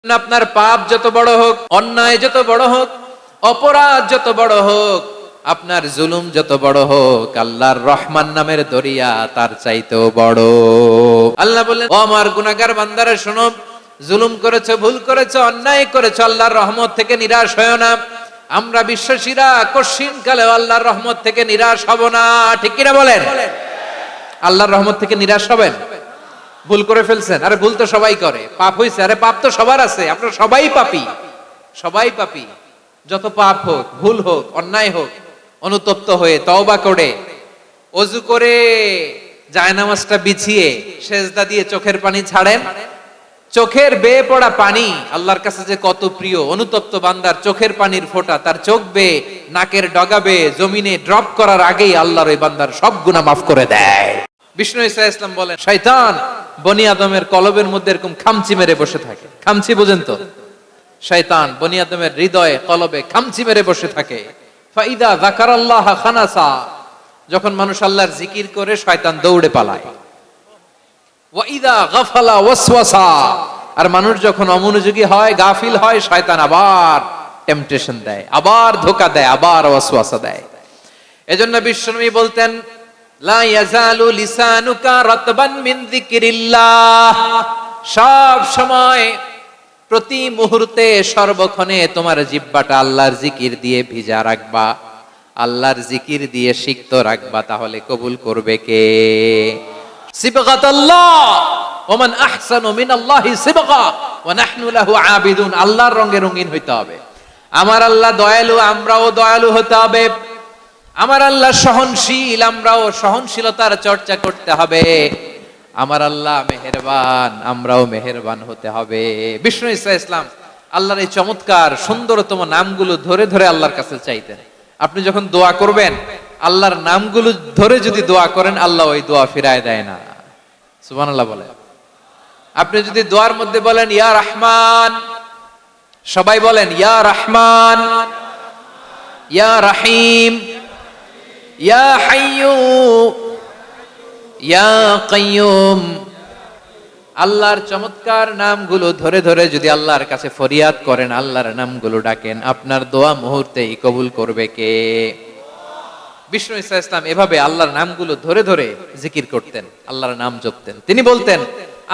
আপনার পাপ যত বড় হোক, অন্যায় যত বড় হোক, অপরাধ যত বড় হোক, আপনার জুলুম যত বড় হোক, আল্লাহর রহমান নামের দরিয়া তার চাইতেও বড়। আল্লাহ বললেন, ও আমার গুনাহগার বান্দারা শোনো, জুলুম করেছো, ভুল করেছো, অন্যায় করেছো, আল্লাহর রহমত থেকে নিরাশ হয়ো না। আমরা বিশ্বাসীরা কশিনকালেও আল্লাহর রহমত থেকে নিরাশ হব না। ঠিক কিনা বলেন? আল্লাহর রহমত থেকে নিরাশ হবেন? ভুল করে ফেলছেন, আরে ভুল তো সবাই করে। পাপ হইছে, আরে পাপ তো সবার আছে, আপনারা সবাই পাপী, সবাই পাপী। যত পাপ হোক, ভুল হোক, অন্যায় হোক, অনুতপ্ত হয়ে তওবা করে, ওযু করে, জায়নামাজটা বিছিয়ে সেজদা দিয়ে চোখের পানি ছাড়েন। চোখের বেয়ে পড়া পানি আল্লাহর কাছে যে কত প্রিয়। অনুতপ্ত বান্দার চোখের পানির ফোঁটা তার চোখ বেয়ে, নাকের ডগা বেয়ে জমিনে ড্রপ করার আগেই আল্লাহর ওই বান্দার সব গুনাহ মাফ করে দেয়। বিষ্ণু ঈসা ইসলাম বলেন, শয়তান বনি আদমের কলবের মধ্যে এরকম খামচি মেরে বসে থাকে। খামচি বুঝেন তো? শয়তান বনি আদমের হৃদয়ে, কলবে খামচি মেরে বসে থাকে। ফাইদা যাকারাল্লাহ খানাসা, যখন মানুষ আল্লাহর জিকির করে শয়তান দৌড়ে পালায়। ওয়াইদা গাফালা ওয়াসওয়াসা, আর মানুষ যখন অমনোযোগী হয়, গাফিল হয়, শয়তান আবার টেম্পটেশন দেয়, আবার ধোঁকা দেয়, আবার ওয়াসওয়াসা দেয়। এজন্য বিশ্বনবী বলতেন, লা ইয়াজালু লিসানুকা রাতবান মিন যিকরিল্লাহ, সব সময়, প্রতি মুহূর্তে, সর্বক্ষণে তোমার জিহ্বাটা আল্লাহর জিকির দিয়ে ভিজা রাখবা, আল্লাহর জিকির দিয়ে সিক্ত রাখবা। তাহলে কবুল করবে কে? সিবগাতাল্লাহ, ওমান আহসানু মিনাল্লাহি সিবগা ওয়া নাহনু লাহু আবিদুন। আল্লাহর রঙে রঙিন হইতে হবে। আমার আল্লাহ দয়ালু, আমরাও দয়ালু হতে হবে। আমার আল্লাহ সহনশীল, আমরাও সহনশীলতার চর্চা করতে হবে। আমার আল্লাহ মেহেরবান, আমরাও মেহেরবান হতে হবে। বিষ্ণু ঈসা ইসলাম আল্লাহর এই চমৎকার সুন্দরতম নামগুলো ধরে ধরে আল্লাহর কাছে চাইতেন। আপনি যখন দোয়া করবেন, আল্লাহর নামগুলো ধরে যদি দোয়া করেন, আল্লাহ ওই দোয়া ফিরায় দেয় না। সুবহানাল্লাহ বলে। আপনি যদি দোয়ার মধ্যে বলেন ইয়া রহমান, সবাই বলেন ইয়া রহমান, ইয়া রহিম, ইয়া হাইয়ু, ইয়া কাইয়ুম, আল্লাহর চমৎকার নামগুলো ধরে ধরে যদি আল্লাহর কাছে ফরিয়াদ করেন, আল্লাহর নামগুলো ডাকেন, আপনার দোয়া মুহূর্তেই কবুল করবে কে? বিষ্ণু ঈসা ইসলাম এভাবে আল্লাহর নামগুলো ধরে ধরে জিকির করতেন, আল্লাহর নাম জপতেন। তিনি বলতেন,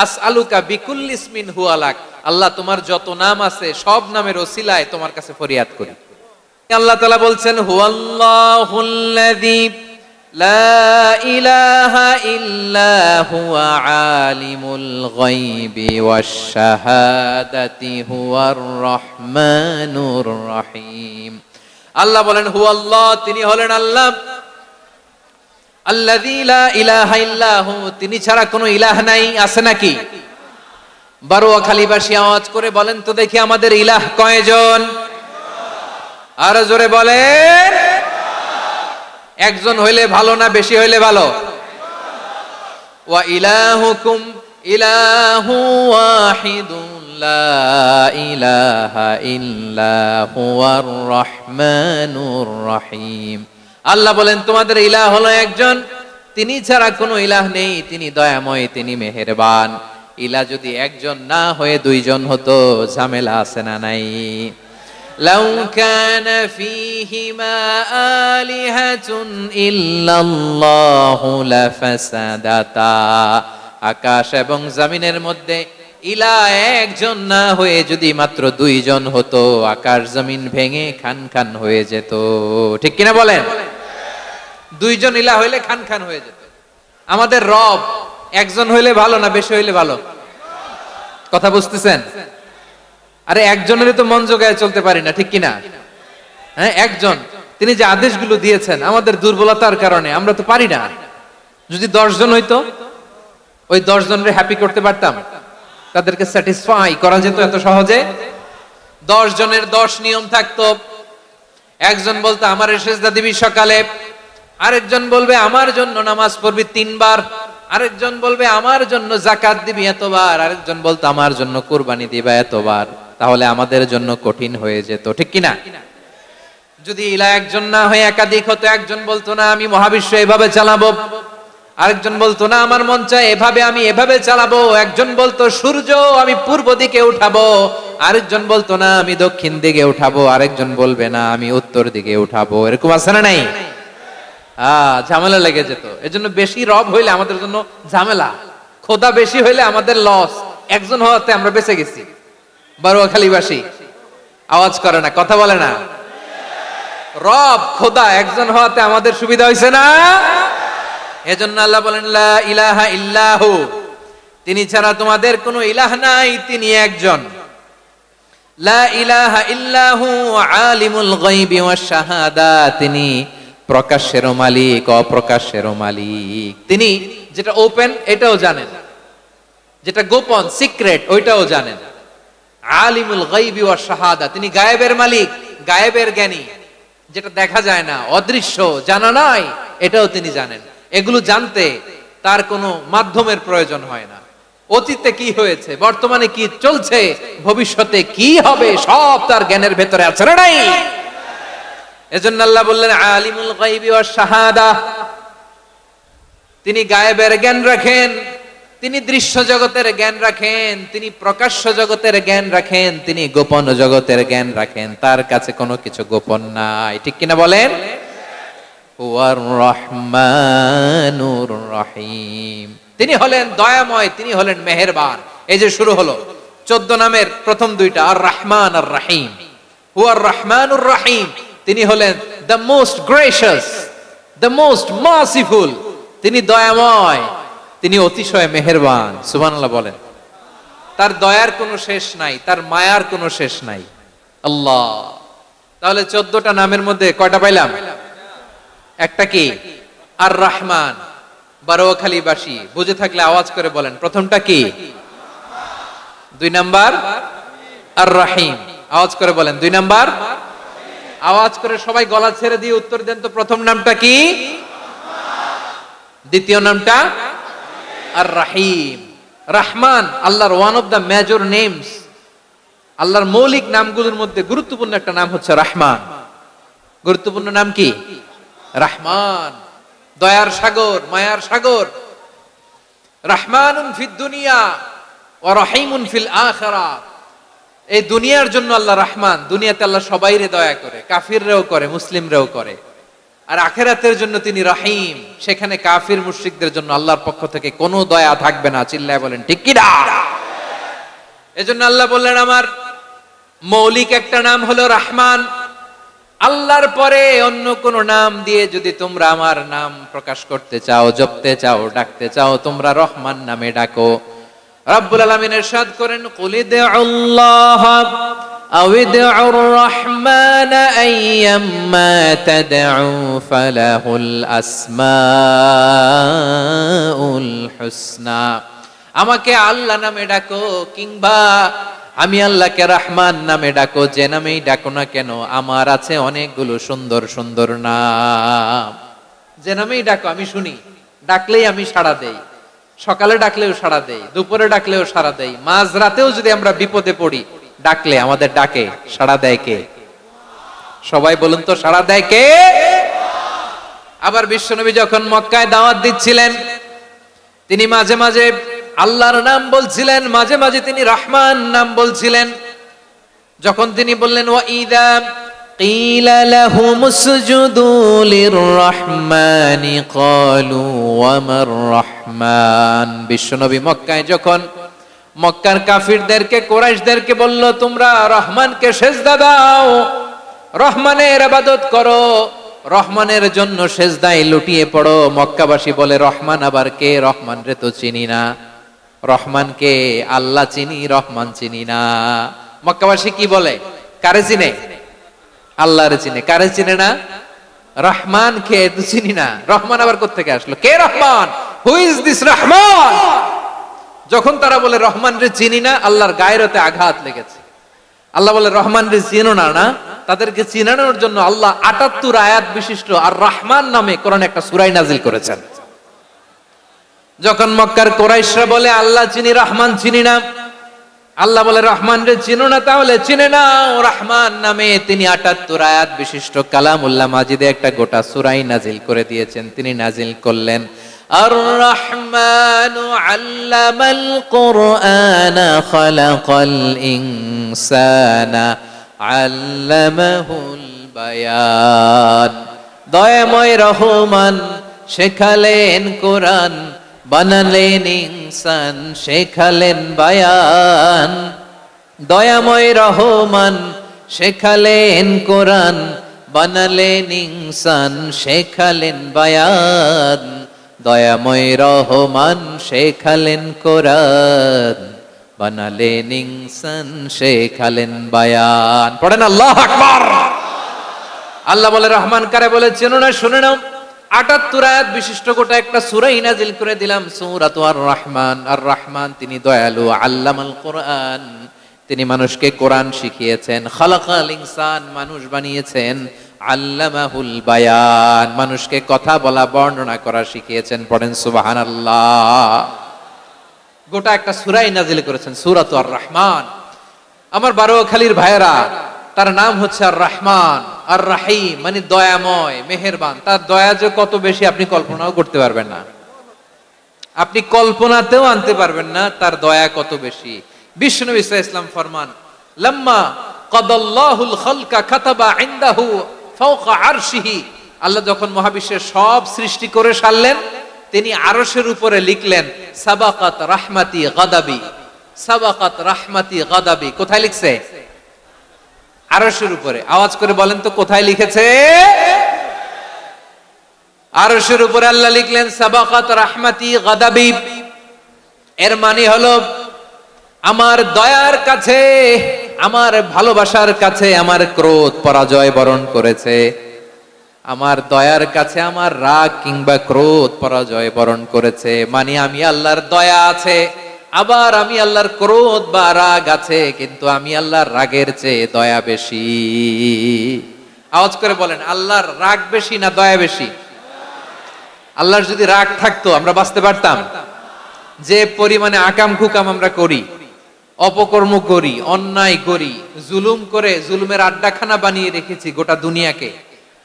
আসআলুকা বিকুল্লি ইসমিন হুয়া লাক, আল্লাহ তোমার যত নাম আছে সব নামের ওসিলায় তোমার কাছে ফরিয়াদ করি। আল্লাহ তাআলা বলছেন, হুয়াল্লাহুল্লাযী লা ইলাহা ইল্লা হুয়া আলিমুল গায়বি ওয়াশ শাহাদাতি হুয়ার রহমানুর রহিম। আল্লাহ বলেন, হুয়াল্লাহ, তিনি হলেন আল্লাহ, আল্লাযী লা ইলাহা ইল্লা হু, তিনি ছাড়া কোনো ইলাহ নাই। আছে নাকি? বারোয়াখালীবাসী আওয়াজ করে বলেন তো দেখি, আমাদের ইলাহ কয়জন? আরো জোরে বলেন। একজন হইলে ভালো না বেশি হইলে ভালো? ওয়া ইলাহুকুম ইলাহু ওয়াহিদুন লা ইলাহা ইল্লা হুয়ার রহমানুর রহিম। আল্লাহ বলেন, তোমাদের ইলাহ হলো একজন, তিনি ছাড়া কোনো ইলাহ নেই, তিনি দয়াময়, তিনি মেহেরবান। ইলাহ যদি একজন না হয়ে দুইজন হতো, ঝামেলা আছে না নাই? লাউ কানা ফীহিমা আলিহাতুন ইল্লাল্লাহু লাফাসাদাতা, আকাশ এবং জমিনের মধ্যে ইলাহ একজন না হয়ে যদি মাত্র দুইজন হতো, আকাশ জমিন ভেঙে খান খান হয়ে যেত। ঠিক কিনা বলেন? দুইজন ইলাহ হইলে খান খান হয়ে যেত। আমাদের রব একজন হইলে ভালো না বেশি হইলে ভালো? কথা বুঝতেছেন? আরে একজনের তো মন জোগায় চলতে পারি না, ঠিক কিনা? হ্যাঁ, একজন, তিনি যে আদেশগুলো দিয়েছেন আমাদের দুর্বলতার কারণে আমরা তো পারি না। যদি 10 জন হইতো, ওই 10 জনের হ্যাপি করতে পারতাম, তাদেরকে স্যাটিসফাই করা যেত এত সহজে। 10 জনের 10 নিয়ম থাকতো। একজন বলতো আমার সেজদা দিবি সকালে, আরেকজন বলবে আমার জন্য নামাজ পড়বি 3 বার, আরেকজন বলবে আমার জন্য যাকাত দিবি এতবার, আরেকজন বলতো আমার জন্য কুরবানি দিবা এতবার। তাহলে আমাদের জন্য কঠিন হয়ে যেত, ঠিক কিনা? যদি ইলাহ একজন না হয়ে একাধিক হতো, একজন বলতো না আমি মহাবিশ্ব এভাবে চালাবো, আরেকজন বলতো না আমার মন চায় এভাবে, আমি এভাবে চালাবো, একজন বলতো সূর্য আমি পূর্ব দিকে উঠাবো, আরেকজন বলতো না আমি দক্ষিণ দিকে উঠাবো, আরেকজন বলবে না আমি উত্তর দিকে উঠাবো, এরকম আছে না নাই? ঝামেলা লেগে যেত। এজন্য বেশি রব হইলে আমাদের জন্য ঝামেলা, খোদা বেশি হইলে আমাদের লস। একজন হওয়াতে আমরা বেঁচে গেছি। বারোয়াখালীবাসী আওয়াজ করে না, কথা বলে না। রব খোদা একজন হওয়াতে আমাদের সুবিধা হয়েছে না? এজন্য আল্লাহ বলেন লা ইলাহা ইল্লাহু, তিনি ছাড়া তোমাদের কোনো ইলাহ নাই, তিনি একজন। লা ইলাহা ইল্লাহু আলিমুল গায়বি ওয়াশ শাহাদা, তিনি প্রকাশেরও মালিক অপ্রকাশেরও মালিক। তিনি যেটা ওপেন এটাও জানেন, যেটা গোপন সিক্রেট ওইটাও জানেন। আলিমুল গায়বি ওয়াশ শাহাদা, তিনি গায়েবের মালিক, গায়েবের জ্ঞানী, যেটা দেখা যায় না, অদৃশ্য, জানা নাই, এটাও তিনি জানেন। এগুলো জানতে তার কোনো মাধ্যমের প্রয়োজন হয় না। অতীতে কি হয়েছে, বর্তমানে কি চলছে, ভবিষ্যতে কি হবে, সব তার জ্ঞানের ভেতরে আছে না নাই? এজন্য আল্লাহ বললেন আলিমুল গায়বি ওয়াশ শাহাদা, তিনি গায়েবের জ্ঞান রাখেন, তিনি দৃশ্য জগতের জ্ঞান রাখেন, তিনি প্রকাশ্য জগতের জ্ঞান রাখেন, তিনি গোপন জগতের জ্ঞান রাখেন। তার কাছে কোনো কিছু গোপন নাই, ঠিক কিনা বলেন? হুয়ার রহমানুর রহিম, তিনি হলেন দয়াময়, তিনি হলেন মেহেরবান। এই যে শুরু হলো 14 নামের প্রথম দুইটা, আর রহমান আর রহিম। হুয়ার রহমানুর রহিম, তিনি হলেন the most gracious, the most merciful, তিনি দয়াময়, তিনি অতিশয় মেহেরবান। সুবহানাল্লাহ বলেন। তার দয়ার কোনো শেষ নাই, তার মায়ার কোনো শেষ নাই। আল্লাহ, তাহলে 14টা নামের মধ্যে কয়টা পাইলাম? একটা কি? আর রহমান। বারোয়াখালীবাসী বুঝে থাকলে আওয়াজ করে বলেন, প্রথমটা কি? 2 নাম্বার আর রহিম। আওয়াজ করে বলেন 2 নাম্বার। আওয়াজ করে সবাই গলা ছেড়ে দিয়ে উত্তর দেন তো, প্রথম নামটা কি? দ্বিতীয় নামটা? আর রহিম। রহমান আল্লাহর one of the major names, আল্লাহর মৌলিক নামগুলোর মধ্যে গুরুত্বপূর্ণ একটা নাম হচ্ছে রহমান। গুরুত্বপূর্ণ নাম কি? রহমান, দয়ার সাগর, মায়ার সাগর। রহমানুন ফিদ দুনিয়া ওয়া রহিমুন ফিল আখিরা, এই দুনিয়ার জন্য আল্লাহ রহমান, দুনিয়াতে আল্লাহ সবাইরে দয়া করে, কাফিররেও করে, মুসলিমরেও করে। আর আখিরাতের জন্য তিনি রহিম, সেখানে কাফির মুশরিকদের জন্য আল্লাহর পক্ষ থেকে কোনো দয়া থাকবে না। চিল্লায় বলেন ঠিক কি না? এজন্য আল্লাহ বললেন আমার মৌলিক একটা নাম হলো রহমান। আল্লাহর পরে অন্য কোন নাম দিয়ে যদি তোমরা আমার নাম প্রকাশ করতে চাও, জপতে চাও, ডাকতে চাও, তোমরা রহমান নামে ডাকো। রব্বুল আলামিন ইরশাদ করেন কুলিদুল্লাহ আউইদুর রহমান আইয়াম্মা তাদউ ফালাহুল আসমাউল হুসনা, আমাকে আল্লাহ নামে ডাকো কিংবা আমি আল্লাহকে রহমান নামে ডাকো, যে নামেই ডাকো না কেন আমার আছে অনেকগুলো সুন্দর সুন্দর নাম। যে নামেই ডাকো আমি শুনি, ডাকলেই আমি সাড়া দেই। সকালে ডাকলেও সাড়া দেই, দুপুরে ডাকলেও সাড়া দেই, মাঝ রাতেও যদি আমরা বিপদে পড়ি ডাকলে আমাদের ডাকে সাড়া দেয় কে? সবাই বলুন তো, সাড়া দেয় কে? আবার বিশ্বনবী যখন মক্কায় দাওয়াত দিচ্ছিলেন, তিনি মাঝে মাঝে আল্লাহর নাম বলছিলেন, মাঝে মাঝে তিনি রহমান নাম বলছিলেন। যখন তিনি বললেন ওয়া ইযা কিলা লাহুম উসজুদু লিররহমানি ক্বালু ওয়া মার রহমান, বিশ্বনবী মক্কায় যখন মক্কার কাফিরদেরকে, কুরাইশদেরকে বলল তোমরা রহমানকে সিজদা দাও, রহমানের ইবাদত করো, রহমানের জন্য সিজদায় লুটিয়ে পড়ো, মক্কাবাসী বলে রহমান আবার কে? রহমান রে তো চিনি না। রহমানকে আল্লাহ চিনি, রহমান চিনি না। মক্কাবাসী কি বলে? কারে চিনে? আল্লাহরে চিনে। কারে চিনে না? রহমান কে তো চিনি না। রহমান আবার কোত্থেকে আসলো? কে Rahman? Who is this Rahman? যখন তারা বলে রহমান রে চিনি না, আল্লাহর গায়রতে আঘাত লেগেছে। আল্লাহ বলে রহমান রে চিনো না, না তাদেরকে চিনানোর জন্য আল্লাহ ৭৮ আয়াত বিশিষ্ট আর রহমান নামে কোরআনে একটা সূরা নাজিল করেছেন। যখন মক্কার কুরাইশরা বলে আল্লাহ চিনি, রহমান চিনি না, আল্লাহ বলে রহমান রে চিনো না, তাহলে চিনে নাও রহমান নামে। তিনি ৭৮ আয়াত বিশিষ্ট কালামুল্লাহ মাজিদে একটা গোটা সূরা নাজিল করে দিয়েছেন। তিনি নাজিল করলেন আর রহমানু আল্লামাল কুরআনা খালাকাল ইনসানা আল্লামাহুল বায়ান। দয়াময় রহমান শেখালেন কোরআন, বানালেন ইনসান, শেখালেন বায়ান। দয়াময় রহমান শেখালেন কোরআন, বানালেন ইনসান, শেখালেন বায়ান। দয়াময় রহমান শেখালেন কোরআন, বানালেন ইনসান, শেখালেন বায়ান। পড়েন আল্লাহু আকবার। আল্লাহ বলে রহমান কারে বলে চেনো না? শুনে নাও। ৭৮ আয়াত বিশিষ্ট গোটা একটা সূরাই নাজিল করে দিলাম, সূরাতু আর রহমান। আর রহমান তিনি দয়ালু, আল্লামাল কোরআন তিনি মানুষকে কোরআন শিখিয়েছেন, খালাকাল ইনসান মানুষ বানিয়েছেন, আল্লামাহুল বায়ান মানুষকে কথা বলা বর্ণনা করা শিখিয়েছেন। পড়েন সুবহানাল্লাহ। গোটা একটা সূরাই নাজিল করেছেন, সূরাতু আর রহমান। আমার বারোয়াখালীর ভাইয়েরা, তার নাম হচ্ছে আর রহমান আর রাহিম, মানে দয়াময়, মেহেরবান। তার দয়া যে কত বেশি আপনি কল্পনাও করতে পারবেন না, আপনি কল্পনাতেও আনতে পারবেন না তার দয়া কত বেশি। বিশ্বনবী সাল্লাল্লাহু আলাইহি ওয়াসাল্লাম ফরমান, লাম্মা কাদাল্লাহুল খালকা কাতাবা ইনদাহু ফাওকা আরশিহি। আল্লাহ যখন মহাবিশ্বের সব সৃষ্টি করে সারলেন, তিনি আরশের উপরে লিখলেন সাবাকাত রাহমাতি গাদাবি, সাবাকাত রাহমাতি গাদাবি। কোথায় লিখছে? আরশের উপরে। আওয়াজ করে বলেন তো কোথায় লিখেছে? আরশের উপরে আল্লাহ লিখলেন সাবাকাত রাহমাতি গাদাবি। এর মানে হলো আমার দয়ার কাছে, আমার ভালোবাসার কাছে আমার ক্রোধ পরাজয় বরণ করেছে। আমার দয়ার কাছে আমার রাগ কিংবা ক্রোধ পরাজয় বরণ করেছে। মানে আমি আল্লাহর দয়া আছে, আবার আমি আল্লাহর ক্রোধ বা রাগ আছে, কিন্তু আমি আল্লাহর রাগের চেয়ে দয়া বেশি। আওয়াজ করে বলেন, আল্লাহর রাগ বেশি না দয়া বেশি? আল্লাহর যদি রাগ থাকতো আমরা বাঁচতে পারতাম? যে পরিমাণে আকাম কুকাম আমরা করি, অপকর্ম করি, অন্যায় করি, জুলুম করে জুলুমের আড্ডাখানা বানিয়ে রেখেছি গোটা দুনিয়াকে,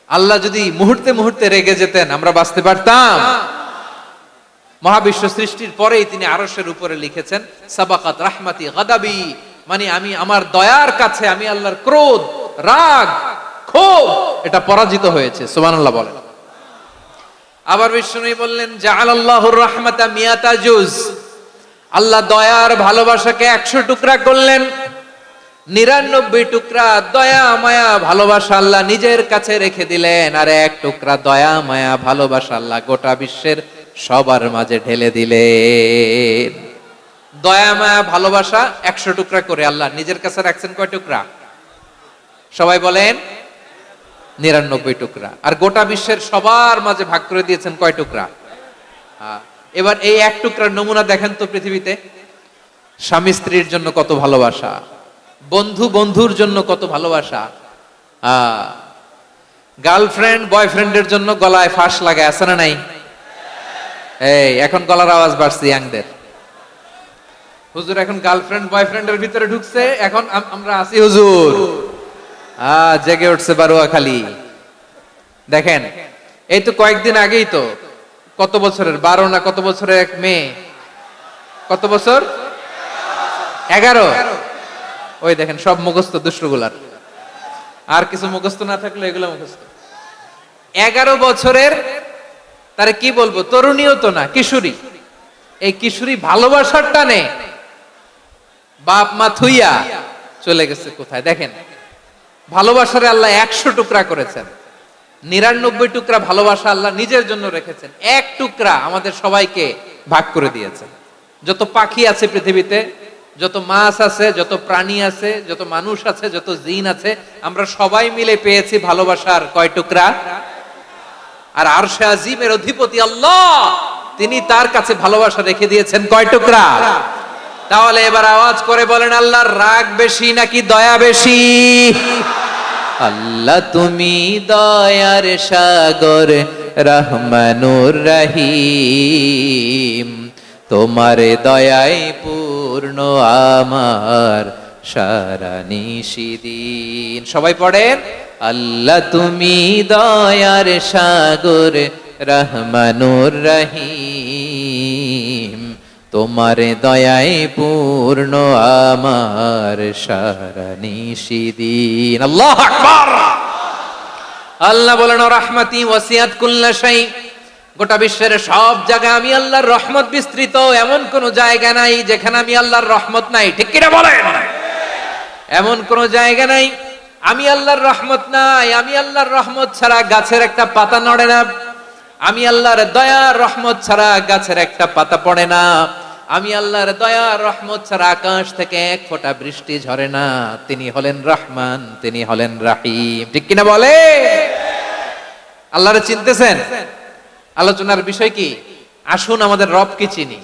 আল্লাহ যদি মুহূর্তে মুহূর্তে রেগে যেতেন আমরা বাঁচতে পারতাম? মহাবিশ্ব সৃষ্টির পরেই তিনি আরশের উপরে লিখেছেন সাবাকাত রাহমাতি গাদাবি, মানে আমি আমার দয়ার কাছে আমি আল্লাহর ক্রোধ, রাগ, ক্ষোভ এটা পরাজিত হয়েছে। সুবহানাল্লাহ বলেন। আবার বিষ্ণু বললেন জাআলাল্লাহুর রাহমাতা মিয়াতা জুজ। আল্লাহ দয়ার ভালোবাসাকে ১০০ টুকরা করলেন, ৯৯ টুকরা দয়া মায়া ভালোবাসা আল্লাহ নিজের কাছে রেখে দিলেন, আর ১ টুকরা দয়া মায়া ভালোবাসা আল্লাহ গোটা বিশ্বের সবার মাঝে ঢেলে দিলেন। দয়া মায়া ভালোবাসা ১০০ টুকরা করে আল্লাহ নিজের কাছে রাখছেন কয় টুকরা? সবাই বলেন ৯৯ টুকরা। আর গোটা বিশ্বের সবার মাঝে ভাগ করে দিয়েছেন কয় টুকরা? এবার এই ১ টুকরার নমুনা দেখেন তো পৃথিবীতে। স্বামী স্ত্রীর জন্য কত ভালোবাসা, বন্ধু বন্ধুর জন্য কত ভালোবাসা, গার্লফ্রেন্ড বয়ফ্রেন্ডের জন্য গলায় ফাঁস লাগায়, আছে না নাই? এই এখন গলার আওয়াজ বাড়ছে ইয়াংদের। হুজুর এখন গার্লফ্রেন্ড বয়ফ্রেন্ডের ভিতরে ঢুকছে, এখন আমরা আছি হুজুর। জেগে উঠছে বারোয়াখালী। দেখেন এই তো কয়েকদিন আগেই তো, কত বছরের ১২ না কত বছরের এক মেয়ে, কত বছর? ১১। ওই দেখেন সব মুখস্থ দুষ্টগুলার, আর কিছু মুখস্থ না থাকলে এগুলো মুখস্থ। ১১ বছরের, তারে কি বলবো, তরুণীও তো না, কিশোরী। এই কিশোরী ভালোবাসার টানে বাপ মা থুইয়া চলে গেছে কোথায়? দেখেন ভালোবাসারে আল্লাহ ১০০ টুকরা করেছেন, ৯৯ টুকরা ভালোবাসা আল্লাহ নিজের জন্য রেখেছেন, ১ টুকরা আমাদের সবাইকে ভাগ করে দিয়েছেন। যত পাখি আছে পৃথিবীতে, যত মাছ আছে, যত প্রাণী আছে, যত মানুষ আছে, যত জিন আছে, আমরা সবাই মিলে পেয়েছি ভালোবাসার কয় টুকরা? আর আরশে আজিমের অধিপতি আল্লাহ, তিনি তার কাছে ভালোবাসা রেখে দিয়েছেন কয় টুকরা? তাহলে এবার আওয়াজ করে বলেন, আল্লাহর রাগ বেশি নাকি দয়া বেশি? আল্লাহ তুমি দয়ার সাগর, রহমানুর রহিম, তোমার দয়ায় পূর্ণ আমার সারা নিশিদিন। সবাই পড়েন, আল্লাহ তুমি দয়ার সাগর, রহমানুর রহিম, তোমার দয়ায় পূর্ণ আমার সারা নিশিদিন। আল্লাহু আকবার। আল্লাহ বলেন রাহমাতি ওয়াসিআত কুল্লা শাই, গোটা বিশ্বের সব জায়গায় আমি আল্লাহর রহমত বিস্তৃত, এমন কোন জায়গা নাই যেখানে আমি আল্লাহর রহমত নাই। ঠিক কিনা বলেন? এমন কোন জায়গা নাই আমি আল্লাহর রহমত নাই। আমি আল্লাহর রহমত ছাড়া গাছের একটা পাতা নড়ে না, আমি আল্লাহর দয়া রহমত ছাড়া গাছের একটা পাতা পড়ে না, আমি আল্লাহর দয়া রহমত ছাড়া আকাশ থেকে এক ফোঁটা বৃষ্টি ঝরে না। তিনি হলেন রহমান, তিনি হলেন রাহিম। ঠিক কিনা বলে? আল্লাহরে চিনতেছেন? আলোচনার বিষয় কি? আসুন আমাদের রবকে চিনি।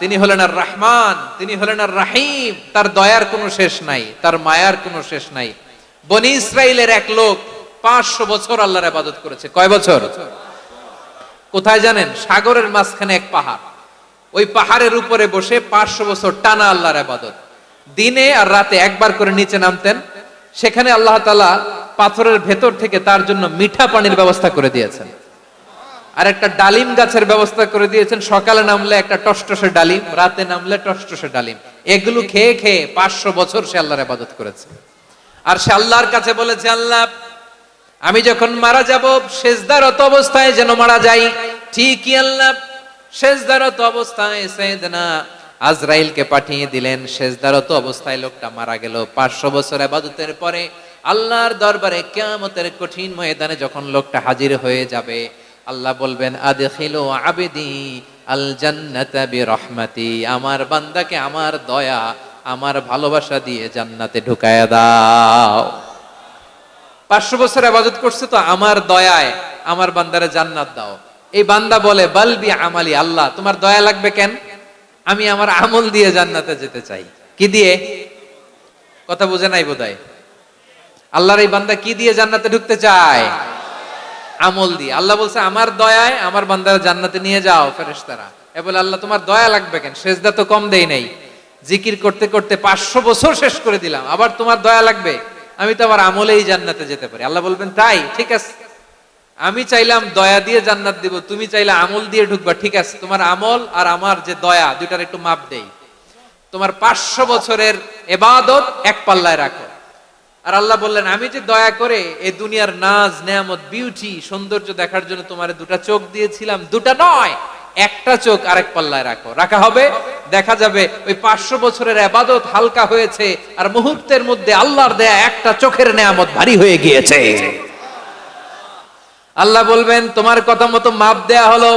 তিনি হলেন আর রহমান, তিনি হলেন আর রাহিম। তার দয়ার কোনো শেষ নাই, তার মায়ার কোনো শেষ নাই। বনি ইসরাইলের এক লোক 500 বছর আল্লাহর ইবাদত করেছে। কয় বছর? কোথায় জানেন? সাগরের মাঝখানে এক পাহাড়, ওই পাহাড়ের উপরে বসে 500 বছর টানা আল্লাহর ইবাদত। দিনে আর রাতে একবার করে নিচে নামতেন। সেখানে আল্লাহ তাআলা পাথরের ভেতর থেকে তার জন্য মিঠা পানির ব্যবস্থা করে দিয়েছেন, আর একটা ডালিম গাছের ব্যবস্থা করে দিয়েছেন। সকালে নামলে একটা টসটসে ডালিম, রাতে নামলে টসটসে ডালিম। এগুলো খেয়ে খেয়ে 500 বছর সে আল্লাহর ইবাদত করেছে। আর সে আল্লাহর কাছে বলেছে, আল্লাহ আমি যখন মারা যাব সেজদারত অবস্থায় যেন মারা যাই। ঠিকই আল্লাহ সেজদারত অবস্থায় সাইয়েদনা আজরাইলকে পাঠিয়ে দিলেন। সেজদারত অবস্থায় লোকটা মারা গেল। 500 বছর ইবাদতের পরে আল্লাহর দরবারে কিয়ামতের কঠিন ময়দানে যখন লোকটা হাজির হয়ে যাবে, আল্লাহ বলবেন আদখিলু আবদি আল জান্নাতা বিরহমাতি, আমার বান্দাকে আমার দয়া, আমার ভালোবাসা দিয়ে জান্নাতে ঢুকায়া দাও। 500 বছর ইবাদত করছে তো আমার দয়ায় আমার বান্দারে জান্নাত দাও। এই বান্দা বলে বালবি আমালি, আল্লাহ তোমার দয়া লাগবে কেন? আমি আমার আমল দিয়ে জান্নাতে যেতে চাই। কি দিয়ে? কথা বুঝে নাই বোধহয়। আল্লাহর এই বান্দা কি দিয়ে জান্নাতে ঢুকতে চায়? আমল দিয়ে। আল্লাহ বলছে আমার দয়ায় আমার বান্দারা জান্নাতে নিয়ে যাও। ফেরেশতারা এ বলে আল্লাহ তোমার দয়া লাগবে কেন? সেজদা তো কম দেই নাই, জিকির করতে করতে 500 বছর শেষ করে দিলাম, আবার তোমার দয়া লাগবে? আমি তো আমার আমলেই জান্নাতে যেতে পারি। আল্লাহ বলবেন তাই, ঠিক আছে, আমি চাইলাম দয়া দিয়ে জান্নাত দিব, তুমি চাইলে আমল দিয়ে ঢুকবা। ঠিক আছে, তোমার আমল আর আমার যে দয়া দুইটার একটু মাপ দেই। তোমার 500 বছরের ইবাদত এক পাল্লায় রাখো। আর আল্লাহ বললেন আমি যে দয়া করে এই দুনিয়ার নাজ নেয়ামত বিউটি সৌন্দর্য দেখার জন্য তোমার দুটা চোখ দিয়েছিলাম, দুটা নয় একটা চোখ আরেক পাল্লায় রাখো। রাখা হবে, দেখা যাবে ওই 500 বছরের ইবাদত হালকা হয়েছে আর মুহূর্তের মধ্যে আল্লাহর দেয়া একটা চোখের নেয়ামত ভারী হয়ে গিয়েছে। আল্লাহ বলবেন তোমার কথা মতো মাপ দেয়া হলো,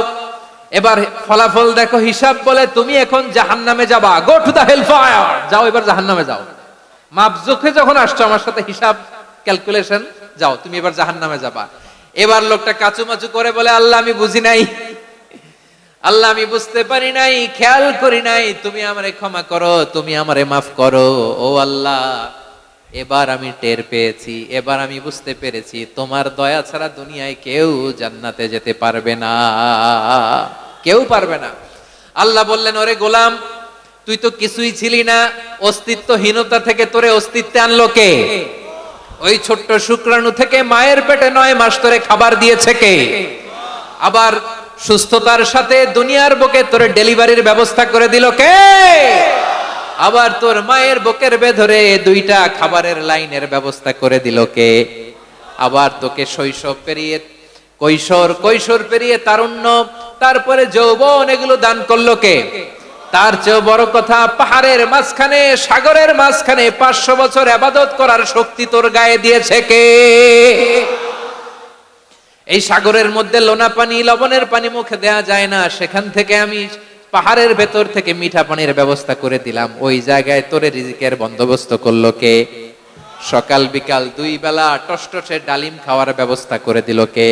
এবার ফলাফল দেখো, হিসাব বলে তুমি এখন জাহান্নামে যাবা। Go to the hell fire, যাও এবার জাহান্নামে যাও। মাপ জোখে যখন আসছো আমার সাথে হিসাব ক্যালকুলেশন, যাও তুমি এবার জাহান্নামে যাবা। এবার লোকটা কাচুমাচু করে বলে আল্লাহ আমি বুঝি নাই, আল্লাহ আমি বুঝতে পারি নাই, খেয়াল করি নাই, তুমি আমারে ক্ষমা করো, তুমি আমারে মাফ করো। ও আল্লাহ এবার আমি টের পেয়েছি, এবার আমি বুঝতে পেরেছি তোমার দয়া ছাড়া দুনিয়ায় কেউ জান্নাতে যেতে পারবে না, কেউ পারবে না। আল্লাহ বললেন ওরে গোলাম তুই তো কিছুই ছিলি না, অস্তিত্বহীনতা থেকে তোরে অস্তিত্বে আনলো কে? ওই ছোট্ট শুক্রাণু থেকে মায়ের পেটে 9 মাস ধরে খাবার দিয়েছে কে? আবার সুস্থতার সাথে দুনিয়ার বুকে তোরে ডেলিভারির ব্যবস্থা করে দিল কে? আবার তোর মায়ের বুকের ভেতরে 2টা খাবারের লাইনের ব্যবস্থা করে দিল কে? আবার তোকে শৈশব পেরিয়ে কৈশোর পেরিয়ে তারুণ্য, তারপরে যৌবন, এগুলো দান করলো কে? তার চেয়ে বড় কথা, পাহাড়ের মাঝখানে সাগরের মাঝখানে 500 বছর ইবাদত করার শক্তি তোর গায়ে দিয়েছে কে? এই সাগরের মধ্যে লোনা পানি, লবণের পানি মুখে দেয়া যায় না, সেখান থেকে আমি পাহাড়ের ভেতর থেকে মিঠা পানির ব্যবস্থা করে দিলাম। ওই জায়গায় তোরে রিজিকের বন্দোবস্ত করলো কে? সকাল বিকাল 2 বেলা টসটসে ডালিম খাওয়ার ব্যবস্থা করে দিল কে?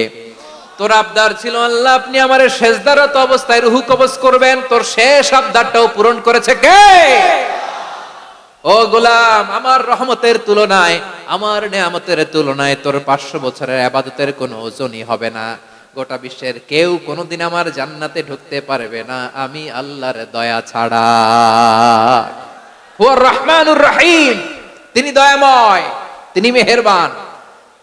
তোর আবদার ছিল আল্লাহ আপনি আমারে সেজদারত অবস্থায় রুহু কবজ করবেন, তোর শেষ আবদারটাও পূরণ করেছে কে? ও গোলাম আমার রহমতের তুলনায়, আমার নেয়ামতের তুলনায় তোর 500 বছরের ইবাদতের কোনো ওজনই হবে না। গোটা বিশ্বের কেউ কোনোদিন আমার জান্নাতে ঢুকতে পারবে না আমি আল্লাহর দয়া ছাড়া। হুয়ার রহমানুর রহিম, তিনি দয়াময়, তিনি মেহেরবান।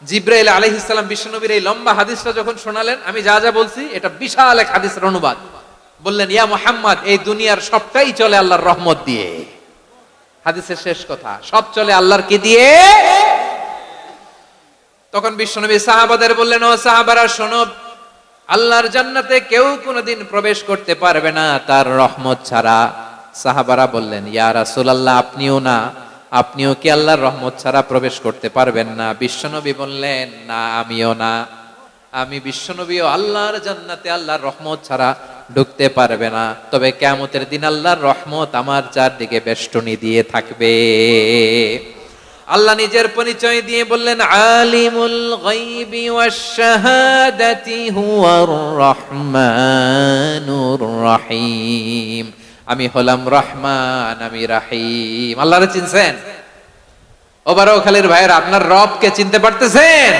জিব্রাইল আলাইহিস সালাম বিশ্বনবীর এই লম্বা হাদিসটা যখন শোনালেন, আমি যা যা বলছি এটা বিশাল এক হাদিসের অনুবাদ। বললেন, ইয়া মুহাম্মদ, এই দুনিয়ার সবটাই চলে আল্লাহর রহমত দিয়ে। হাদিসের শেষ কথা, সব চলে আল্লাহর কি দিয়ে? তখন বিশ্বনবী সাহাবাদের বললেন, ও সাহাবারা শোনো, আল্লাহর জান্নাতে কেউ কোনোদিন প্রবেশ করতে পারবে না তার রহমত ছাড়া। সাহাবারা বললেন, ইয়া রাসূলুল্লাহ, আপনিও কি আল্লাহর রহমত ছাড়া প্রবেশ করতে পারবেন না? বিশ্বনবী বললেন, না, আমিও না। আমি বিশ্বনবীও আল্লাহর জান্নাতে আল্লাহর রহমত ছাড়া ঢুকতে পারবে না, তবে কিয়ামতের দিন আল্লাহর রহমত আমার চারদিকে বেষ্টনী দিয়ে থাকবে। আল্লাহ নিজের পরিচয় দিয়ে বললেন, আলিমুল গায়বি ওয়াশ শাহাদাতি হুয়ার রহমানুর রহিম। আমি হলাম রহমান, আমি রাহিম। আল্লাহরে চিনছেন? ওবারখালীর ভাইয়েরা, আপনার রবকে চিনতে পারতেছেন?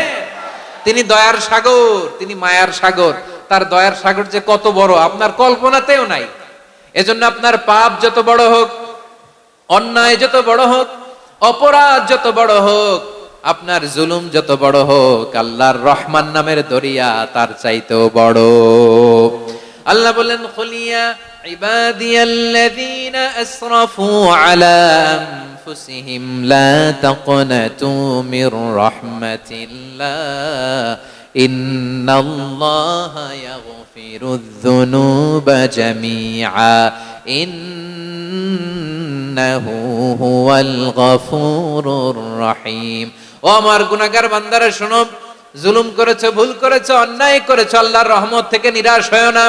তিনি দয়ার সাগর, তিনি মায়ার সাগর। তার দয়ার সাগর যে কত বড় আপনার কল্পনাতেও নাই। এজন্য আপনার পাপ যত বড় হোক, অন্যায় যত বড় হোক, অপরাধ যত বড় হোক, আপনার জুলুম যত বড় হোক, আল্লাহর রহমান নামের দরিয়া তার চাইতেও বড়। আল্লাহ বলেন, খুলিয়া ইবাদিয়াল্লাযীনা আসরাফু আলা আনফুসিহিম লা তাকনাতু মির রাহমাতিল্লাহ ইন্নাল্লাহা ইয়াগফিরুয যুনুবা জামিআ ইন্নাহু হুয়াল গফুরুর রহিম। ও আমার গুনাহগার বান্দারা শোনো, জুলুম করেছো, ভুল করেছো, অন্যায় করেছো, আল্লাহর রহমত থেকে নিরাশ হয়ো না।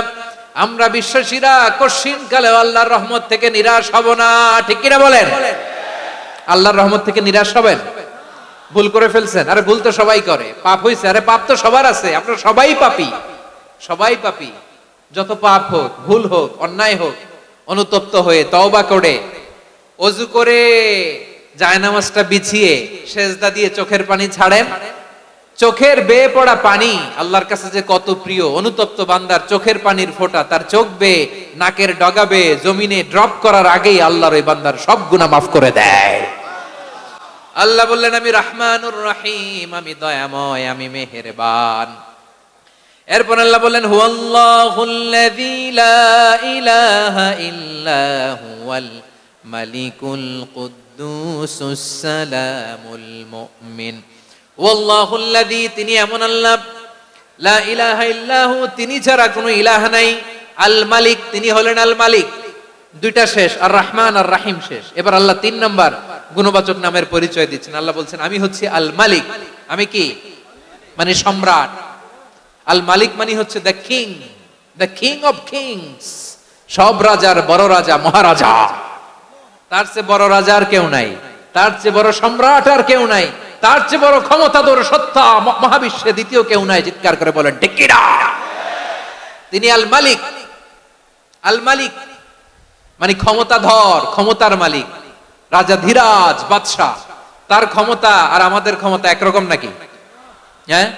আমরা বিশ্বাসীরা কশিনকালে আল্লাহর রহমত থেকে নিরাশ হব না, ঠিক কিনা বলেন? আল্লাহর রহমত থেকে নিরাশ হবেন? ভুল করে ফেলছেন, আরে ভুল তো সবাই করে। পাপ হইছে, আরে পাপ তো সবার আছে। আপনারা সবাই পাপী, সবাই পাপী। যত পাপ হোক, ভুল হোক, অন্যায় হোক, অনুতপ্ত হয়ে তওবা করে, ওযু করে, জায়নামাজটা বিছিয়ে সেজদা দিয়ে চোখের পানি ছাড়েন। চোখের বেয়ে পড়া পানি আল্লাহর কাছে যে কত প্রিয়। অনুতপ্ত বান্দার চোখের পানির ফোঁটা তার চোখ বেয়ে, নাকের ডগা বেয়ে জমিনে ড্রপ করার আগেই আল্লাহর ওই বান্দার সব গুনাহ মাফ করে দেয়। আল্লাহ বললেন, আমি রহমানুর রহিম, আমি দয়াময়, আমি মেহেরবান। এরপর আল্লাহ বললেন, হুয়াল্লাহুল্লাযী লা ইলাহা ইল্লা হুয়াল মালিকুল কুদ্দুসুস সালামুল মুমিন। ওয়াল্লাহুল্লাযী, তিনি এমন আল্লাহ, লা ইলাহা ইল্লাহু, তিনি ছাড়া কোনো ইলাহ নাই। আল মালিক, তিনি হলেন আল মালিক। দুইটা শেষ, আর রহমান আর রাহিম শেষ। এবার আল্লাহ 3 নাম্বার গুণবাচক নামের পরিচয় দিচ্ছেন। আল্লাহ বলছেন, আমি হচ্ছি আল মালিক। আমি কি? মানে সম্রাট। আল মালিক মানে হচ্ছে the king, the king of kings. সব রাজার বড় রাজা, মহারাজা। তার চেয়ে বড় রাজা আর কেউ নাই, তার চেয়ে বড় সম্রাট আর কেউ নাই, তার চেয়ে বড় ক্ষমতাধর সত্তা মহাবিশ্বে দ্বিতীয় কেউ নাই। চিৎকার করে বলেন, ঠিক কিনা? তিনি আল মালিক। আল মালিক মানে ক্ষমতাধর, ক্ষমতার মালিক, রাজা ধীরাজ বাদশাহ। তার ক্ষমতা আর আমাদের ক্ষমতা একরকম নাকি? হ্যাঁ,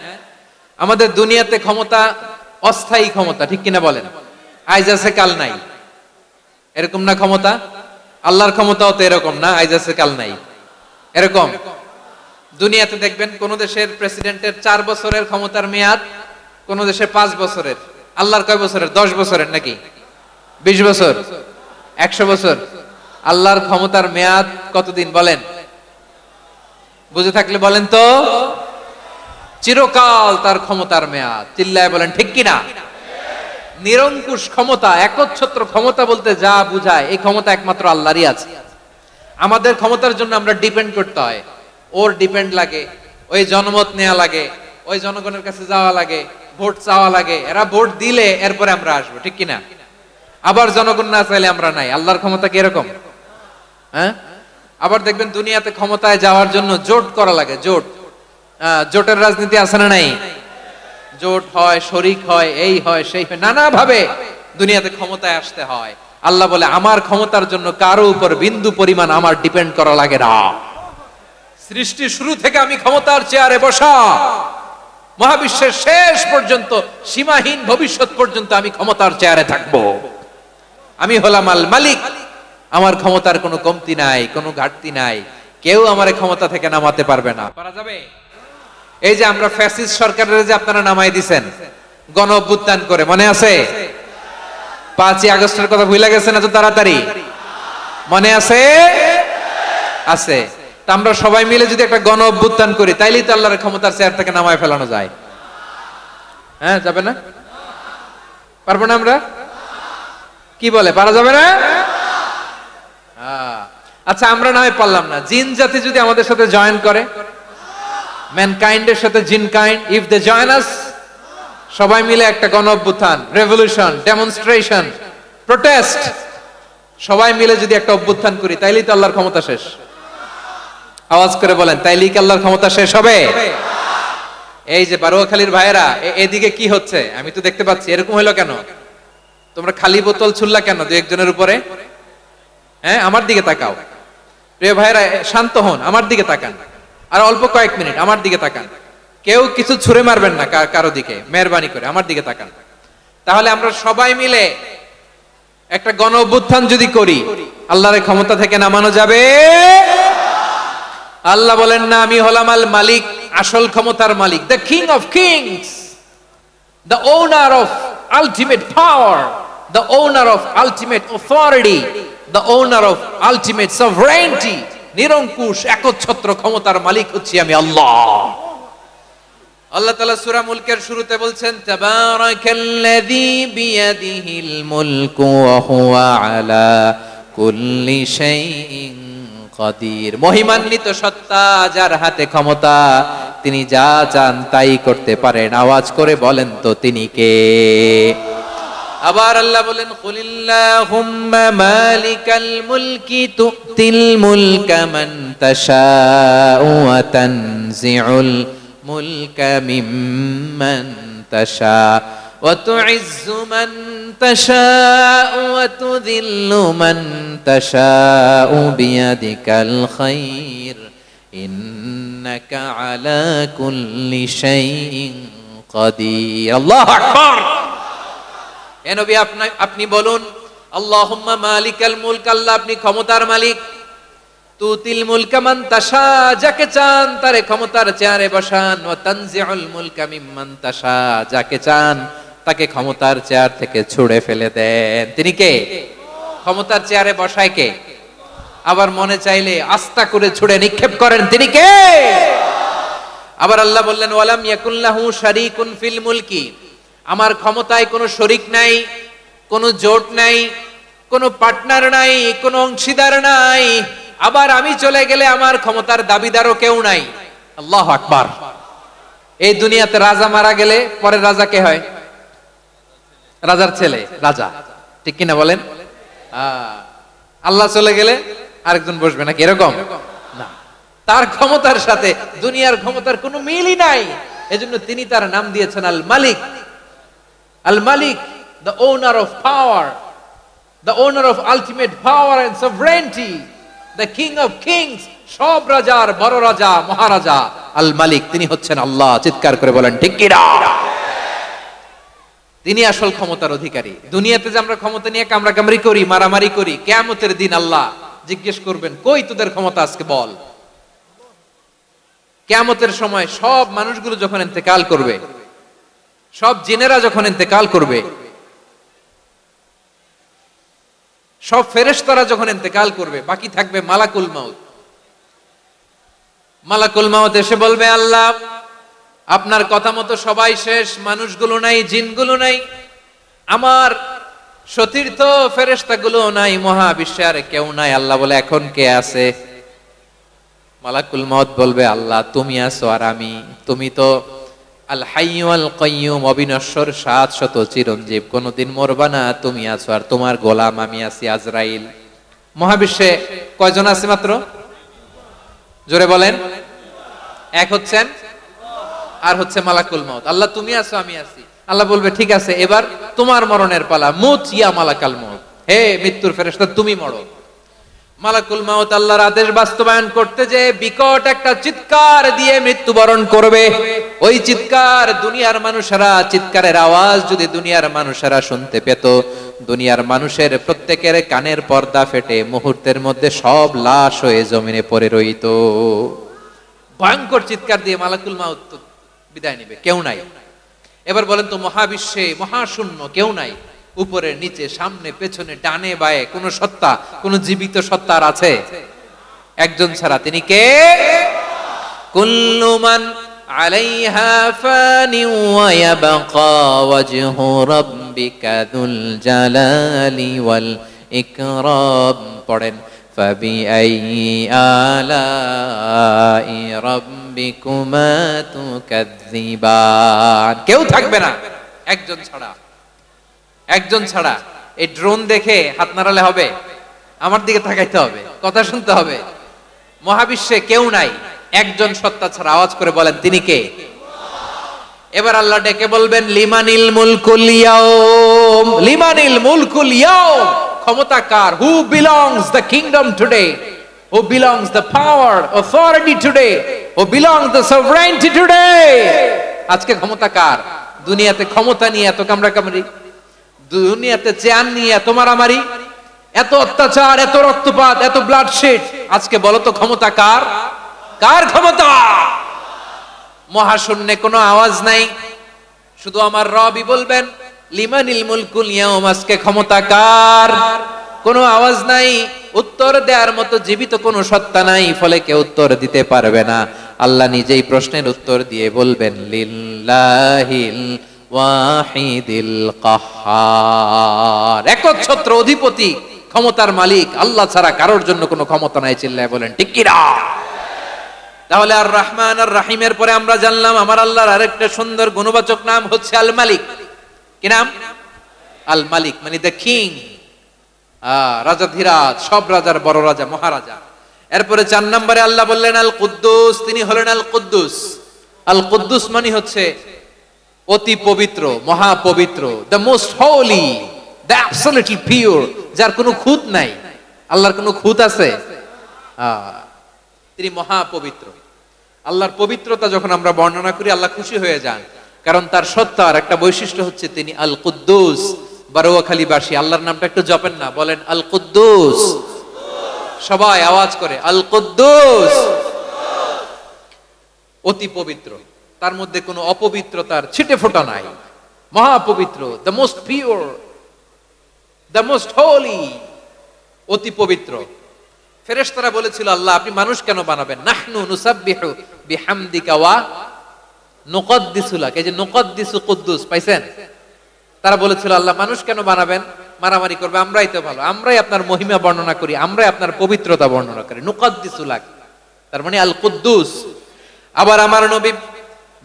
আমাদের দুনিয়াতে ক্ষমতা অস্থায়ী ক্ষমতা, ঠিক কিনা বলেন? আইজ আছে কাল নাই, এরকম না ক্ষমতা? আল্লাহর ক্ষমতাও তো এরকম না, আইজ আছে কাল নাই এরকম। দুনিয়াতে দেখবেন কোন দেশের প্রেসিডেন্টের 4 বছরের ক্ষমতার মেয়াদ, কোন দেশে 5 বছরের। আল্লাহর কয় বছরের? 10 বছরের নাকি 20 বছর, 100 বছর। আল্লাহর ক্ষমতার মেয়াদ কতদিন বলেন? বুঝে থাকলে বলেন তো। চিরকাল তার ক্ষমতার মেয়াদ। চিল্লায় বলেন, ঠিক কিনা? নিরঙ্কুশ ক্ষমতা, একচ্ছত্র ক্ষমতা বলতে যা বুঝায়, এই ক্ষমতা একমাত্র আল্লাহরই আছে। আমাদের ক্ষমতার জন্য আমরা ডিপেন্ড করতে হয়। ওর ডিপেন্ড লাগে, ওই জনমত নেওয়া লাগে, ওই জনগণের কাছে যাওয়া লাগে, ভোট চাওয়া লাগে। এরা ভোট দিলে এরপরে আমরা আসবো, ঠিক কিনা? আবার জনগণ না চাইলে আমরা নাই। আল্লাহর ক্ষমতা কি এরকম? হ্যাঁ, আবার দেখবেন দুনিয়াতে ক্ষমতায় যাওয়ার জন্য জোট করা লাগে। জোট, জোটের রাজনীতি আছে না নাই? জোট হয়, শরিক হয়, এই হয়, সেই হয়, নানা ভাবে দুনিয়াতে ক্ষমতায় আসতে হয়। আল্লাহ বলে, আমার ক্ষমতার জন্য কারো উপর বিন্দু পরিমাণ আমার ডিপেন্ড করা লাগে না। সৃষ্টি শুরু থেকে আমি ক্ষমতার চেয়ারে বসা, মহাবিশ্বের শেষ পর্যন্ত, সীমাহীন ভবিষ্যৎ পর্যন্ত আমি ক্ষমতার চেয়ারে থাকবো। আমি হলাম আল মালিক। আমার ক্ষমতার কোনো কমতি নাই, কোনো ঘাটতি নাই। কেউ আমার ক্ষমতা থেকে নামাতে পারবে না। পারা যাবে? এই যে আমরা ফ্যাসিস্ট সরকারের যে আপনারা নামাই দিছেন গণ অভ্যুত্থান করে, মনে আছে? 5ই আগস্টের কথা ভুলে গেছেন এত তাড়াতাড়ি? মনে আছে? আছে। তা আমরা সবাই মিলে যদি একটা গণ অভ্যুত্থান করি, তাইলেই তো আল্লাহর ক্ষমতার চেয়ার থেকে নামায় ফেলানো যায়। হ্যাঁ, যাবে না? পারবো না আমরা? কি বলে, পারা যাবে না? আচ্ছা, আমরা না হয় পারলাম না, জিন জাতি যদি আমাদের সাথে জয়েন করে, ম্যানকাইন্ডের সাথে জিনকাইন্ড, ইফ দে জয়েন আস, সবাই মিলে একটা গণ অভ্যুত্থান, রেভলিউশন, ডেমনস্ট্রেশন, প্রোটেস্ট, সবাই মিলে যদি একটা অভ্যুত্থান করি, তাইলেই তো আল্লাহর ক্ষমতা শেষ। আওয়াজ করে বলেন, তাইলেই কি আল্লাহর ক্ষমতা শেষ হবে? এই যে বারোয়াখালীর ভাইয়েরা, এদিকে কি হচ্ছে আমি তো দেখতে পাচ্ছি, এরকম হলো কেন? তোমরা খালি বোতল ছুড়লা কেন দু একজনের উপরে? হ্যাঁ, আমার দিকে তাকাও। প্রিয় ভাইয়েরা, শান্ত হন, আমার দিকে তাকান, আর অল্প কয়েক মিনিট আমার দিকে তাকান। কেউ কিছু ছুঁড়ে মারবেন না কারো দিকে, মেহরবানি করে আমার দিকে তাকান। তাহলে আমরা সবাই মিলে একটা গণ অভ্যুত্থান যদি করি, আল্লাহর ক্ষমতা থেকে নামানো যাবে? আল্লাহ বলেন না, আমি হলাম আল মালিক, আসল ক্ষমতার মালিক, the king of kings, the owner of ultimate power, the owner of ultimate authority, the owner of ultimate sovereignty. নিরঙ্কুশ একচ্ছত্র ক্ষমতার মালিক হচ্ছি আমি আল্লাহ। আল্লাহ তাআলা সূরা মুলকের শুরুতে বলছেন, তাবারাকাল্লাযী বিয়াদিহিল মুলকু ওয়া হুয়া আলা কুল্লি শাইইন কাদির। মহিমান্বিত সত্তা, যার হাতে ক্ষমতা, তিনি যা চান তাই করতে পারেন। আওয়াজ করে বলেন তো তিনি কে? আবার আল্লাহ বলেন, কুলিল্লাহুম্মা মালিকাল মুলকি তুতিল মুলকা মান তাশাউ ওয়া তানজিউল মুলকা মিম্মান তাশা ওয়া তুইজ্জু মান তাশাউ ওয়া তুযিল্লু মান তাশাউ বিয়াদিকাল খায়র ইন্নাকা আলা কুল্লি শাইইন কাদির। আল্লাহু আকবার। এ নবী, আপনি বলুন, আল্লাহুম্মা মালিকাল মুলক, আল্লাহ আপনি ক্ষমতার মালিক, তুতিল মুলকা মান তাশা, যাকে চান তারে ক্ষমতার চেয়ারে বসান, ওয়া তানজিউল মুলকা মিম্মান তাশা, যাকে চান তাকে ক্ষমতার চেয়ার থেকে ছুঁড়ে ফেলে দেন। তিনি কে? ক্ষমতার চেয়ারে বসায় কে? আবার মনে চাইলে আস্থা করে ছুঁড়ে নিক্ষেপ করেন, তিনি কে? আবার আল্লাহ বললেন, ওয়ালাম ইয়াকুল্লাহু শারীকুন ফিল মুলকি, আমার ক্ষমতায় কোনো শরীক নাই, কোনো জোট নাই, কোনো পার্টনার নাই, কোনো অংশীদার নাই। আবার আমি চলে গেলে আমার ক্ষমতার দাবিদারও কেউ নাই। আল্লাহু আকবার। এই দুনিয়াতে রাজা মারা গেলে পরের রাজা কে হয়? রাজার ছেলে রাজা, ঠিক কিনা বলেন? আল্লাহ চলে গেলে আরেকজন বসবে নাকি এরকম? না, তার ক্ষমতার সাথে দুনিয়ার ক্ষমতার কোনো মিলই নাই। এজন্য তিনি তার নাম দিয়েছেন আল মালিক। আল মালিক, the owner of power, the owner of ultimate power and sovereignty, the king of kings, সব রাজার বড় রাজা, মহারাজা আল মালিক, তিনি হচ্ছেন আল্লাহ। চিৎকার করে বলেন ঠিক কি না? তিনি আসল ক্ষমতার অধিকারী। দুনিয়াতে যে আমরা ক্ষমতা নিয়ে কামড়াকামড়ি করি, মারামারি করি, কিয়ামতের দিন আল্লাহ জিজ্ঞেস করবেন, কই তোদের ক্ষমতা আজকে বল। কিয়ামতের সময় সব মানুষগুলো যখন ইন্তেকাল করবে, সব জিনেরা যখন ইন্তেকাল করবে, সব ফেরেশতারা যখন ইন্তেকাল করবে, বাকি থাকবে মালাকুল মাউত। মালাকুল মাউত এসে বলবে, আল্লাহ আপনার কথা মতো সবাই শেষ, মানুষগুলো নাই, জিনগুলো নাই, আমার সতীর্থ ফেরেশতাগুলো নাই, মহাবিশ্বে আর কেউ নাই। আল্লাহ বলে, এখন কে আছে? মালাকুল মাউত বলবে, আল্লাহ তুমি আছো আর আমি। তুমি তো আল হাইয়্যু আল কাইয়্যুম, অবিনশ্বর, শাশ্বত, চিরঞ্জীব, কোনদিন মরবা না, তুমি আছো আর তোমার গোলাম আমি আছি আজরাইল। মহাবিশ্বে কয়জন আছে মাত্র? জোরে বলেন। এক হচ্ছেন আর হচ্ছে মালাকুল মাউত। আল্লাহ তুমি আছো আমি আছি। আল্লাহ বলবে, ঠিক আছে, এবার তোমার মরণের পালা, মুত ইয়া মালাকাল মাউত, হে মৃত্যুর ফেরেশতা তুমি মরো। মালাকুল মাউত আল্লাহর আদেশ বাস্তবায়ন করতে যে বিকট একটা চিৎকার দিয়ে মৃত্যুবরণ করবে। ওই চিৎকার দুনিয়ার মানুষেরা, চিৎকারের আওয়াজ যদি দুনিয়ার মানুষেরা শুনতে পেত, দুনিয়ার মানুষের প্রত্যেকের কানের পর্দা ফেটে মুহূর্তের মধ্যে সব লাশ হয়ে জমিনে পড়ে রইত। ভয়ঙ্কর চিৎকার দিয়ে মালাকুল মাউত বিদায় নিবে, কেউ নাই। এবার বলেন তো মহাবিশ্বে মহাশূন্য কেউ নাই, উপরে নিচে সামনে পেছনে ডানে বায়ে কোন সত্তা, কোন জীবিত সত্তার আছে? একজন ছাড়া, তিনি কে? কুল্লু মান আলাইহা ফানি ওয়া ইয়াবকা ওয়াজহু রাব্বিকা যুল জালালি ওয়াল ইকরাম। পড়েন ফাবিআইয়ি আলাই রাব্বিকুমা তুকাযযিবান। কেউ থাকবে না একজন ছাড়া, একজন ছাড়া। এই ড্রোন দেখে হাত নাড়ালে হবে? আমার দিকে তাকাইতে হবে, কথা শুনতে হবে। মহাবিশ্বে কেউ নাই, একজন সত্তা ছাড়া। আওয়াজ করে বলেন তিনি কে? এবার আল্লাহ ডেকে বলবেন লিমানিল মুলকুল ইয়াউম, লিমানিল মুলকুল ইয়াউম। ক্ষমতা কার? Who belongs the kingdom today, who belongs the power authority today, who belongs the sovereignty today. আজকে ক্ষমতা কার? দুনিয়াতে ক্ষমতা নিয়ে এত কামড়াকামড়ি, দুনিয়াতে চেয়ার নিয়ে এত মারামারি, এত অত্যাচার, এত রক্তপাত, এত ব্লাডশেড। আজকে বলো তো ক্ষমতা কার? কার ক্ষমতা? মহাশূন্যে কোনো আওয়াজ নাই, শুধু আমার রবই বলবেন লিমানিল মুলকুল ইয়াউম। আজকে ক্ষমতা কার? কোনো আওয়াজ নাই, উত্তর দেওয়ার মতো জীবিত কোনো সত্তা নাই, ফলে কেউ উত্তর দিতে পারবে না। আল্লাহ নিজেই প্রশ্নের উত্তর দিয়ে বলবেন লিল্লাহিল ওয়াহিদিল কাহ্হার। একচ্ছত্র অধিপতি, ক্ষমতার মালিক আল্লাহ ছাড়া কারোর জন্য কোনো ক্ষমতা নাই। চিল্লায় বলেন ঠিক কি না? তাহলে আর রহমান আর রাহিমের পরে আমরা জানলাম আমার আল্লাহর আরেকটা সুন্দর গুণবাচক নাম হচ্ছে আল মালিক। কি নাম? আল মালিক, মানে দ্য কিং, রাজাধিরাজ, সব রাজার বড় রাজা, মহারাজা। এরপরে 4 নম্বরে আল্লাহ বললেন আল কুদ্দুস, তিনি হলেন আল কুদ্দুস। আল কুদ্দুস মানে হচ্ছে অতি পবিত্র, মহাপবিত্র, the most holy, the absolutely pure, যার কোনো খুঁত নাই। আল্লাহর কোনো খুঁত আছে? তিনি মহাপবিত্র। আল্লাহর পবিত্রতা যখন আমরা বর্ণনা করি আল্লাহ খুশি হয়ে যান, কারণ তার সত্তার একটা বৈশিষ্ট্য হচ্ছে তিনি আল কুদ্দুস। বারোয়াখালীবাসী আল্লাহর নামটা একটু জপেন না, বলেন আল কুদ্দুস। সবাই আওয়াজ করে আল কুদ্দুস। অতি পবিত্র, তার মধ্যে কোনো অপবিত্রতার ছিটে ফোঁটা নাই, মহাপবিত্র, the most pure, the most holy, অতি পবিত্র। ফেরেশতারা বলেছিল আল্লাহ আপনি মানুষ কেন বানাবেন? নাহনু নুসাব্বিহু বিহামদিকা ওয়া নুকদ্দিসু লাক। এই যে নুকদ্দিসু কুদ্দুস পাইছেন? তারা বলেছিল আল্লাহ মানুষ কেন বানাবেন? মারামারি করবে, আমরাই তো ভালো, আমরাই আপনার মহিমা বর্ণনা করি, আমরাই আপনার পবিত্রতা বর্ণনা করি। নুকদ্দিসু লাক, তার মানে আল কুদ্দুস। আবার আমার নবী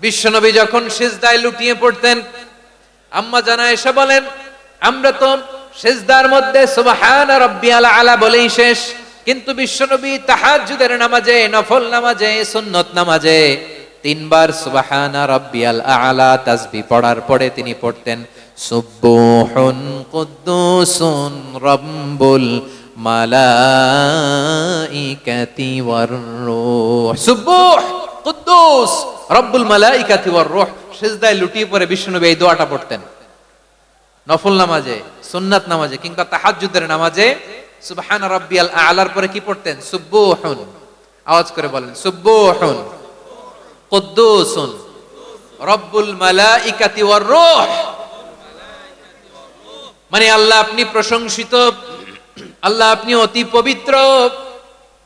বিশ্ব নবী যখন সিজদায় লুটিয়ে পড়তেন, আম্মা জানা এসে বলেন আমরা তো সিজদার মধ্যে সুবহান রাব্বিয়াল আলা বলেই শেষ, কিন্তু বিশ্বনবী তাহাজ্জুদের নামাজে, নফল নামাজে, সুন্নত নামাজে 3 বার সুবহানা রাব্বিয়াল আলা তাসবিহ পড়ার পরে তিনি পড়তেন সুবহুন কুদ্দুসুন রাব্বুল মালাইকাতি ওয়ার রূহ। সুবহ কুদ্দুস রব্বুল মালাইকাতি ওয়ার রূহ। সিজদায় লুটিয়ে পড়ে বিশ্বনবী এই দোয়াটা পড়তেন নফল নামাজে, সুন্নাত নামাজে কিংবা তাহাজ্জুদের নামাজে। সুবহান রাব্বিয়াল আলার পরে কি পড়তেন? সুবহুন। আওয়াজ করে বলেন সুবহুন কুদ্দুসুন রব্বুল মালাইকাতি ওয়ার রূহ। মানে আল্লাহ আপনি প্রশংসিত, আল্লাহ আপনি অতি পবিত্র,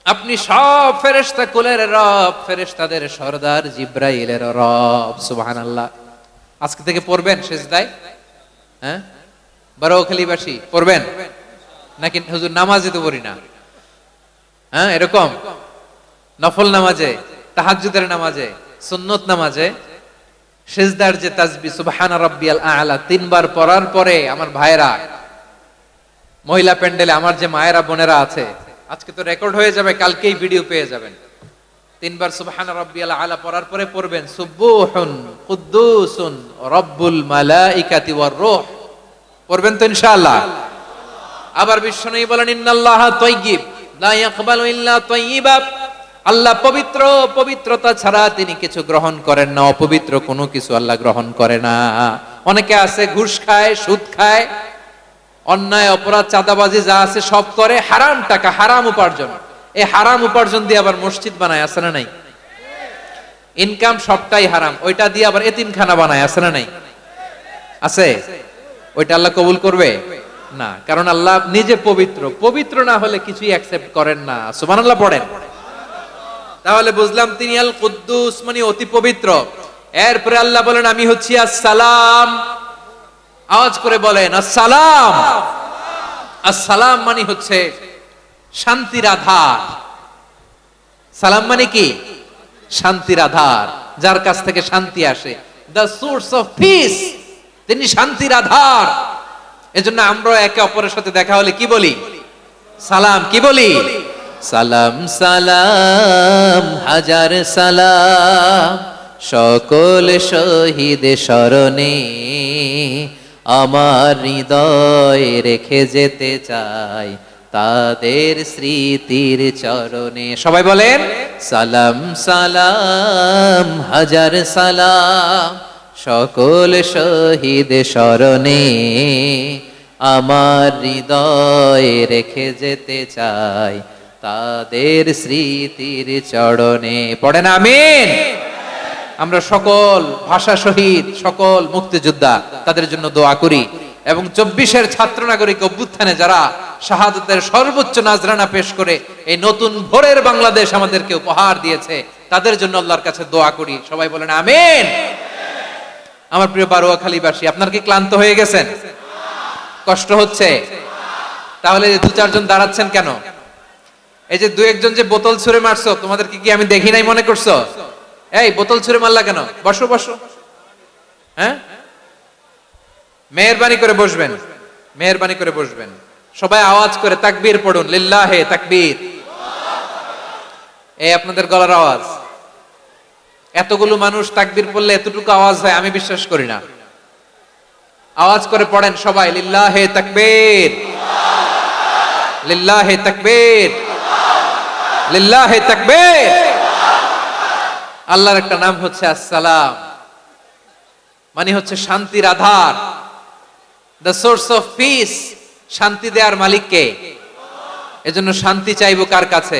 আপনি সব ফেরেশতা কুলের রব, ফেরেশতাদের সরদার জিব্রাইলের রব। সুবহানাল্লাহ। আজকে থেকে পড়বেন সিজদায়? হ্যাঁ, বারোখালীবাসী পড়বেন নাকি? হুজুর নামাজে তো পড়ি না। হ্যাঁ, এরকম নফল নামাজে, তাহাজ্জুদের নামাজে, সুন্নত নামাজে সিজদার যে তাসবিহ সুবহান রাব্বিয়াল আলা 3 বার পড়ার পরে আমার ভাইরা, মহিলা প্যান্ডেলে আমার যে মায়েরা বোনেরা আছে, আজকে তো রেকর্ড হয়ে যাবে, কালকেই ভিডিও পেয়ে যাবেন। 3 বার সুবহান রাব্বিয়াল আলা পড়ার পরে পড়বেন সুবহুন কুদ্দুসুন রব্বুল মালাইকাতি ওয়ার রূহ। পড়বেন তো ইনশাআল্লাহ? আবার বিশ্বনবী বলেন ইন্নাল্লাহা তাইয়্যিব লা ইয়াকবালু ইল্লা তাইয়্যিবা। আল্লাহ পবিত্র, পবিত্রতা ছাড়া তিনি কিছু গ্রহণ করেন না, অপবিত্র কোনো কিছু আল্লাহ গ্রহণ করে না। অনেকে আছে ঘুষ খায়, সুদ খায়, অন্যায় অপরাধ চাঁদাবাজি যা আছে সব করে, হারাম টাকা, হারাম উপার্জন। এই হারাম উপার্জন দিয়ে আবার মসজিদ বানায়, আছে না নাই? ইনকাম সবটাই হারাম, ওইটা দিয়ে আবার এতিমখানা বানায়, আছে না নাই? আছে? ওইটা আল্লাহ কবুল করবে না, কারণ আল্লাহ নিজে পবিত্র, পবিত্র না হলে কিছুই অ্যাকসেপ্ট করেন না। সুবহানাল্লাহ পড়েন। তাহলে বুঝলাম তিনি আল কুদ্দুস মানে অতি পবিত্র। এরপরে আল্লাহ বলেন আমি হচ্ছি আসসালাম। আওয়াজ করে বলেন আসসালাম। আসসালাম মানে হচ্ছে শান্তির আধার। সালাম মানে কি? শান্তির আধার, যার কাছ থেকে শান্তি আসে। দ্য সোর্স অফ পিস, তিনি শান্তির আধার। এজন্য আমরা একে অপরের সাথে দেখা হলে কি বলি? সালাম। কি বলি? সালাম সালাম হাজার সালাম, সকল শহীদ স্মরণে আমার হৃদয় রেখে যেতে চাই তাদের স্মৃতির চরণে। সবাই বলেন সালাম সালাম হাজার সালাম, সকল শহীদ স্মরণে আমার হৃদয় রেখে যেতে চাই তাদের স্মৃতির চরণে। পড়েন আমিন। আমরা সকল ভাষা শহীদ, সকল মুক্তিযোদ্ধা, তাদের জন্য দোয়া করি এবং 24-এর ছাত্র নাগরিক অভ্যুত্থানে যারা শাহাদাতের সর্বোচ্চ নাজরানা পেশ করে এই নতুন ভোরের বাংলাদেশ আমাদেরকে উপহার দিয়েছে, তাদের জন্য আল্লাহর কাছে দোয়া করি। সবাই বলেন আমিন। আমার প্রিয় বারোয়াখালীবাসী, আপনারা কি ক্লান্ত হয়ে গেছেন? কষ্ট হচ্ছে? তাহলে 2-4 জন দাঁড়াচ্ছেন কেন? এই যে 2-1 জন যে বোতল ছুঁড়ে মারছো, তোমাদেরকে কি আমি দেখি নাই মনে করছো? এই বোতল ছুঁড়ে মারলা কেন? বসো বসো। হ্যাঁ, মেহেরবানি করে বসবেন, মেহেরবানি করে বসবেন। সবাই আওয়াজ করে তাকবীর পড়ুন, লিল্লাহে তাকবীর। এই আপনাদের গলার আওয়াজ। এতগুলো মানুষ তাকবীর পড়লে এতটুকু আওয়াজ হয় আমি বিশ্বাস করি না। আওয়াজ করে পড়েন সবাই, লিল্লাহে তাকবীর, লিল্লাহে তাকবীর, লিল্লাহে তাকবীর। আল্লাহর একটা নাম হচ্ছে আসসালাম, মানে হচ্ছে শান্তির আধার, দ্য সোর্স অফ পিস। শান্তি দেওয়ার মালিক কে? এজন্য শান্তি চাইবো কার কাছে?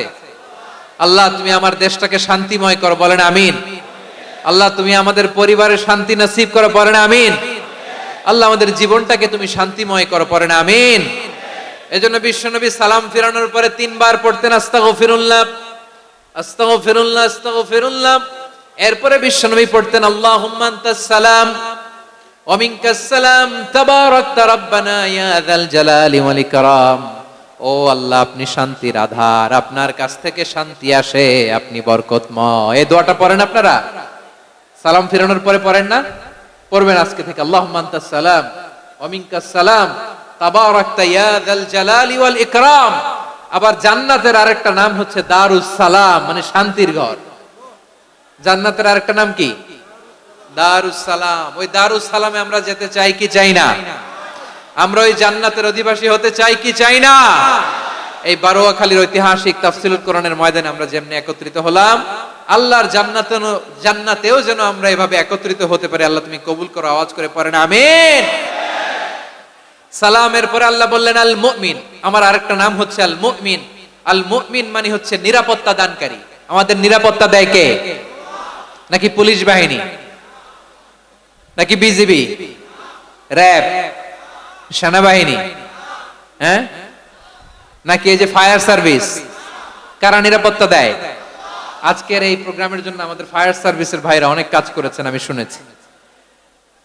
আল্লাহ তুমি আমার দেশটাকে শান্তিময় করো, বলেন আমিন। আল্লাহ তুমি আমাদের পরিবারে শান্তি নসিব করো, বলেন আমিন। আল্লাহ আমাদের জীবনটাকে তুমি শান্তিময় করো, পড়েন আমিন। এজন্য বিশ্বনবী সালাম ফিরানোর পরে 3 বার পড়তেন আস্তাগফিরুল্লাহ, আস্তাগফিরুল্লাহ, আস্তাগফিরুল্লাহ। এরপরে বিশ্বনবী পড়তেন আল্লাহুম্মা আনতাস সালাম ওয়া মিনকাস সালাম তাবারাকতা রাব্বানা ইয়া যাল জালালি ওয়াল ইকরাম। ও আল্লাহ আপনি শান্তির আধার, আপনার কাছ থেকে শান্তি আসে, আপনি বরকতময়। এই দোয়াটা পড়েন আপনারা সালাম ফিরানোর পরে, পড়েন না? পড়বেন আজকে থেকে, আল্লাহুম্মা আনতাস সালাম ওয়া মিনকাস সালাম তাবারাকতা ইয়া যাল জালালি ওয়াল ইকরাম। আবার জান্নাতের আরেকটা নাম হচ্ছে দারুস সালাম, মানে শান্তির ঘর। জান্নাতের আরেকটা নাম কি? দারুস সালাম। ওই দারুস সালামে আমরা যেতে চাই কি চাই না? আমরা ওই জান্নাতের অধিবাসী হতে চাই কি চাই না? এই বারোয়াখালীর ঐতিহাসিক তাফসীরুল কোরআনের ময়দানে আমরা যেমনি একত্রিত হলাম, আল্লাহর জান্নাতেও যেন আমরা এভাবে একত্রিত হতে পারি। আল্লাহ তুমি কবুল করো। আওয়াজ করে পড়েন আমিন। সালামের পরে আল্লাহ বললেন আল মুমিন। আমার আরেকটা নাম হচ্ছে আল মুমিন। আল মুমিন মানে হচ্ছে নিরাপত্তা দানকারী। আমাদের নিরাপত্তা দেয় কে? নাকি পুলিশ বাহিনী, নাকি বিজিবি, র‍্যাব, সেনাবাহিনী, হ্যাঁ, নাকি এই যে ফায়ার সার্ভিস? কারা নিরাপত্তা দেয়? আজকের এই প্রোগ্রামের জন্য আমাদের ফায়ার সার্ভিসের ভাইরা অনেক কাজ করেছেন, আমি শুনেছি।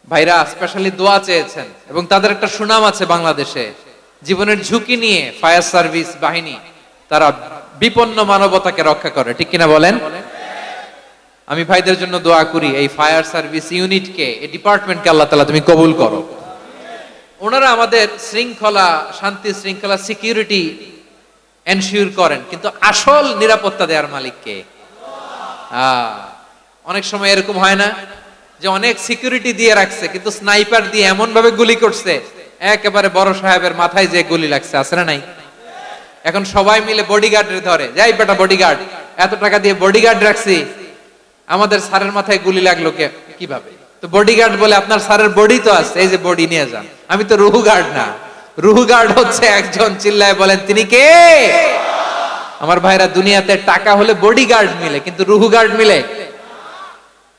ভাইরা স্পেশালি দোয়া চেয়েছেন এবং তাদের একটা সুনাম আছে বাংলাদেশে। জীবনের ঝুঁকি নিয়ে ফায়ার সার্ভিস বাহিনী তারা বিপন্ন মানবতাকে রক্ষা করে, ঠিক কিনা বলেন? আমি ভাইদের জন্য দোয়া করি, এই ফায়ার সার্ভিস ইউনিটকে, এই ডিপার্টমেন্টকে আল্লাহ তাআলা তুমি কবুল করো। ওনারা আমাদের শৃঙ্খলা, শান্তি শৃঙ্খলা, সিকিউরিটি এনশিওর করেন, কিন্তু আসল নিরাপত্তা দেওয়ার মালিক কে? অনেক সময় এরকম হয় না যে অনেক সিকিউরিটি দিয়ে রাখছে, কিন্তু স্নাইপার দিয়ে এমন ভাবে গুলি করছে একেবারে বড় সাহেবের মাথায় যে গুলি লাগছে, আছে না নাই? এখন সবাই মিলে বডিগার্ডের ধরে, যাই বেটা বডিগার্ড, এত টাকা দিয়ে বডিগার্ড রাখছি, আমাদের স্যারের মাথায় গুলি লাগলো কিভাবে? তো বডিগার্ড বলে আপনার স্যারের বডি তো আছে, এই যে বডি নিয়ে যান। আমি তো রুহু গার্ড না, রুহু গার্ড হচ্ছে একজন। চিল্লায় বলেন তিনি কে? আমার ভাইরা, দুনিয়াতে টাকা হলে বডিগার্ড মিলে, কিন্তু রুহু গার্ড মিলে?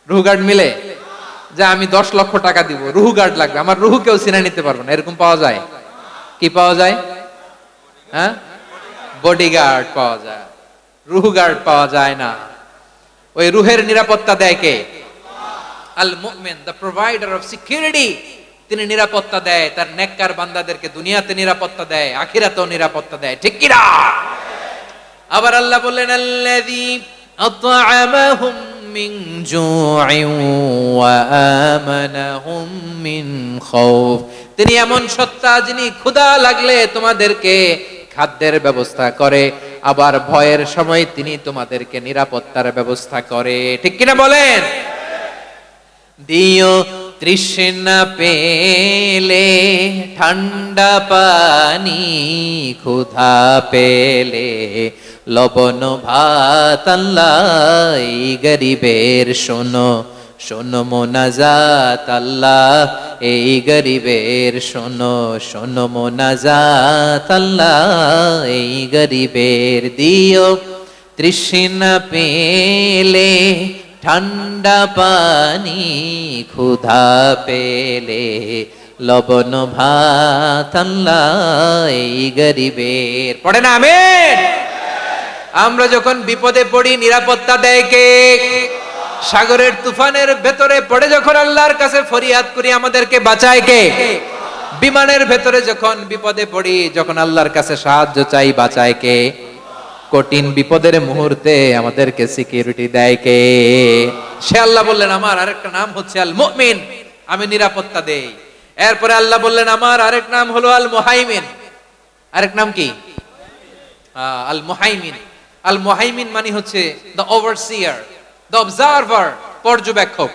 রুহু গার্ড মিলে, যে আমি 10 লক্ষ টাকা দিব, রুহু গার্ড লাগবে, আমার রুহু কেউ ছিনে নিতে পারবে না, এরকম পাওয়া যায়? কি পাওয়া যায়? হ্যাঁ, বডিগার্ড পাওয়া যায়, রুহু গার্ড পাওয়া যায় না। ওই রুহের নিরাপত্তা দেয় কে? আল মুমিন, দ্য প্রোভাইডার অফ সিকিউরিটি। তিনি নিরাপত্তা দেয় তার নেককার বান্দাদেরকে, দুনিয়াতে নিরাপত্তা দেয়, আখিরাতেও নিরাপত্তা দেয়, ঠিক কি না? আবার আল্লাহ বললেন আল্লাযী আত'আমাহুম মিন জু'ইন ওয়া আমানাহুম মিন খাউফ। তিনি এমন সত্তা যিনি ক্ষুধা লাগলে তোমাদেরকে খাদ্যের ব্যবস্থা করে, আবার ভয়ের সময় তিনি তোমাদেরকে নিরাপত্তার ব্যবস্থা করে, ঠিক কিনা বলেন? দিও তৃষ্ণা পেলে ঠান্ডা পানি, ক্ষুধা পেলে লবণ ভাত, আল্লাহ এই গরিবের শোনো শোনো মোনাজাত, আল্লাহ এই গরিবের শোনো শোনো মোনাজাত, আল্লাহ এই গরিবের। দিও তৃষ্ণা পেলে ঠান্ডা পানি, ক্ষুধা পেলে লবণ ভাত, আল্লাহ এই গরিবের। পড়ে না আমিন? আমরা যখন বিপদে পড়ি নিরাপত্তা দেয় কে? সাগরের তুফানের ভেতরে পড়ে যখন আল্লাহর কাছে ফরিয়াদ করি আমাদেরকে বাঁচায় কে? বিমানের ভেতরে যখন বিপদে পড়ি, যখন আল্লাহর কাছে সাহায্য চাই, বাঁচায় কে? কঠিন বিপদের মুহূর্তে আমাদেরকে সিকিউরিটি দেয় কে? সে আল্লাহ বললেন আমার আরেকটা নাম হচ্ছে আল মুমিন, আমি নিরাপত্তা দেই। এরপরে আল্লাহ বললেন আমার আরেক নাম হলো আল মুহাইমিন। আরেক নাম কি? আল মুহাইমিন। আল মুহাইমিন মানে হচ্ছে দ্য ওভারসিয়ার, দ্য অবজারভার, পর্যবেক্ষক,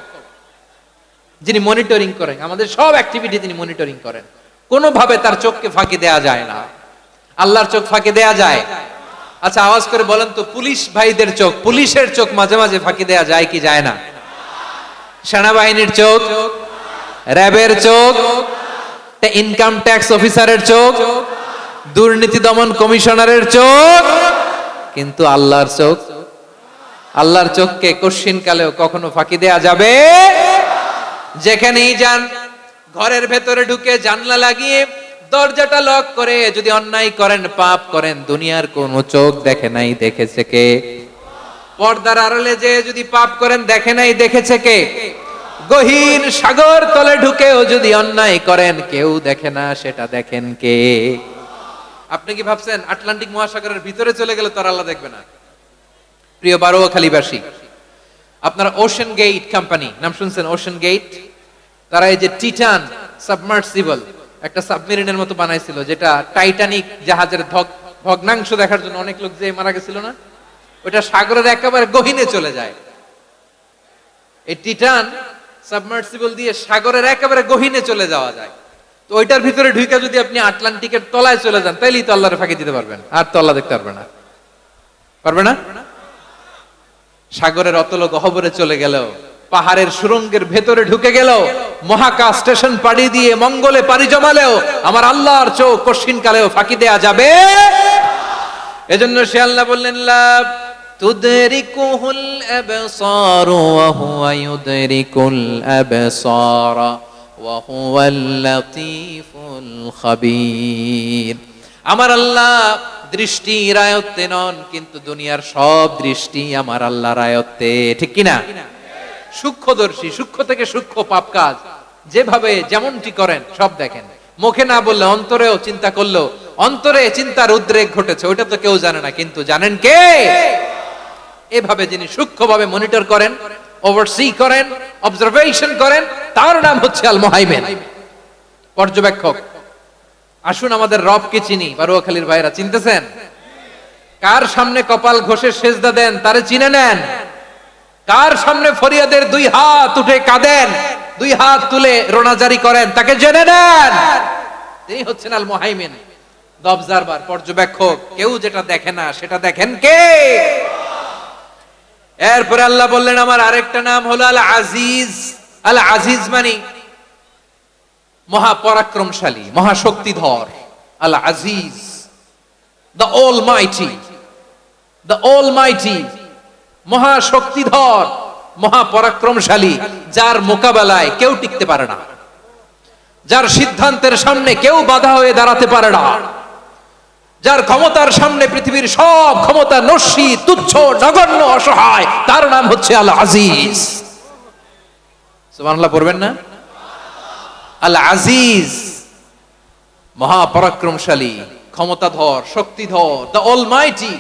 যিনি মনিটরিং করেন আমাদের সব অ্যাক্টিভিটি, তিনি মনিটরিং করেন। কোনোভাবে তার চোখকে ফাঁকি দেয়া যায় না। আল্লাহর চোখ ফাঁকি দেয়া যায়? আচ্ছা আওয়াজ করে বলেন তো, পুলিশ ভাইদের চোখ, পুলিশের চোখ মাঝে মাঝে ফাঁকি দেয়া যায় কি যায় না? সেনাবাহিনীর চোখ, র্যাবের চোখ, ইনকাম ট্যাক্স অফিসারের চোখ, দুর্নীতি দমন কমিশনারের চোখ, কিন্তু আল্লাহর চোখ? আল্লাহর চোখকে কশিন কালেও কখনো ফাঁকি দেয়া যাবে? যেখানেই যান, ঘরের ভেতরে ঢুকে জানলা লাগিয়ে দরজাটা লক করে যদি অন্যায় করেন, পাপ করেন, দুনিয়ার কোন চোখ দেখে নাই, দেখেছে কে? পর্দার আড়ালে যে যদি পাপ করেন, দেখে নাই, দেখেছে কে? গহীন সাগর তলে ঢুকেও যদি অন্যায় করেন, কেউ দেখে না, সেটা দেখেন কে? আপনি কি ভাবছেন আটলান্টিক মহাসাগরের ভিতরে চলে গেলে তার আল্লাহ দেখবে না? প্রিয় বারোয়াখালীবাসী, আপনারা ওশেন গেট কোম্পানি নাম শুনছেন? ওশেন গেট, তারা এই যে টিটান সাবমার্সিবল একটা সাবমেরিনের মতো বানাইছিল, যেটা টাইটানিক জাহাজের ভগ্নাংশ দেখার জন্য অনেক লোক যে মারা গেছিল না, ওটা সাগরের একেবারে গহীনে চলে যায়। এই টিটান সাবমার্সিবল দিয়ে সাগরের একেবারে গহীনে চলে যাওয়া যায়। তো ওইটার ভিতরে ঢুকে যদি আপনি আটলান্টিকের তলায় চলে যান, তাইলেই তো আল্লাহর ফাঁকি দিতে পারবেন, আর তো আল্লাহ দেখতে পারবে না। পারবে না? সাগরের অতল গহ্বরে চলে গেলেও, পাহাড়ের সুরঙ্গের ভেতরে ঢুকে গেলেও, মহাকাশ স্টেশন পাড়ি দিয়ে মঙ্গলে পাড়ি জমালেও আমার আল্লাহর চোখ কশিন কালেও ফাঁকি দেয়া যাবে? এজন্য সে আল্লাহ বললেন লা তুদরিকুহুল আবসার ওয়া হুয়া ইউদরিকুল আবসার ওয়া হুয়াল লাতীফুল খাবীর। আমার আল্লাহ দৃষ্টির আয়ত্তে নন, কিন্তু দুনিয়ার সব দৃষ্টি আমার আল্লাহর আয়ত্তে, ঠিক কিনা? সূক্ষ্মদর্শী, সূক্ষ্ম থেকে সূক্ষ্ম পাপ কাজ যেভাবে যেমনটি করেন সব দেখেন। মুখে না বললে অন্তরেও চিন্তা করলেও অন্তরে চিন্তার উদ্রেক ঘটেছে, ওইটা তো কেউ জানে না, কিন্তু জানেন কে? এভাবে যিনি সূক্ষ্মভাবে মনিটর করেন, ওভারসি করেন, অবজারভেশন করেন, তার নাম হচ্ছে আল মুহাইমিন, পর্যবেক্ষক। আসুন আমাদের রবকে চিনি। বারোয়াখালীর ভাইরা চিনতেছেন? কার সামনে কপাল ঘষে সেজদা দেন তারে চিনে নেন। কার সামনে ফরিয়াদের দুই হাত উঠে কাঁদেন, দুই হাত তুলে রোনাজারি করেন, তাকে জেনে নেন। তিনি হচ্ছেন আল মুহাইমিন, দ্য অবজারভার, পর্যবেক্ষক। কেউ যেটা দেখে না সেটা দেখেন কে? এরপরে আল্লাহ বললেন আমার আরেকটা নাম হলো আল আজিজ। আল আজিজ মানে মহাপরাক্রমশালী, মহাশক্তিধর। আল আজিজ, দ্য অলমাইটি, দ্য অলমাইটি, মহাশক্তিধর, মহাপরাক্রমশালী, যার মোকাবেলায় কেউ টিকতে পারে না, যার সিদ্ধান্তের সামনে কেউ বাধা হয়ে দাঁড়াতে পারে না, যার ক্ষমতার সামনে পৃথিবীর সব ক্ষমতা নস্যি, তুচ্ছ, নগণ্য, অসহায়, তার নাম হচ্ছে আল আজিজ। সুবহানাল্লাহ পড়বেন না? আল আজিজ, মহাপরাক্রমশালী, ক্ষমতাধর, শক্তিধর, দ্য অলমাইটি,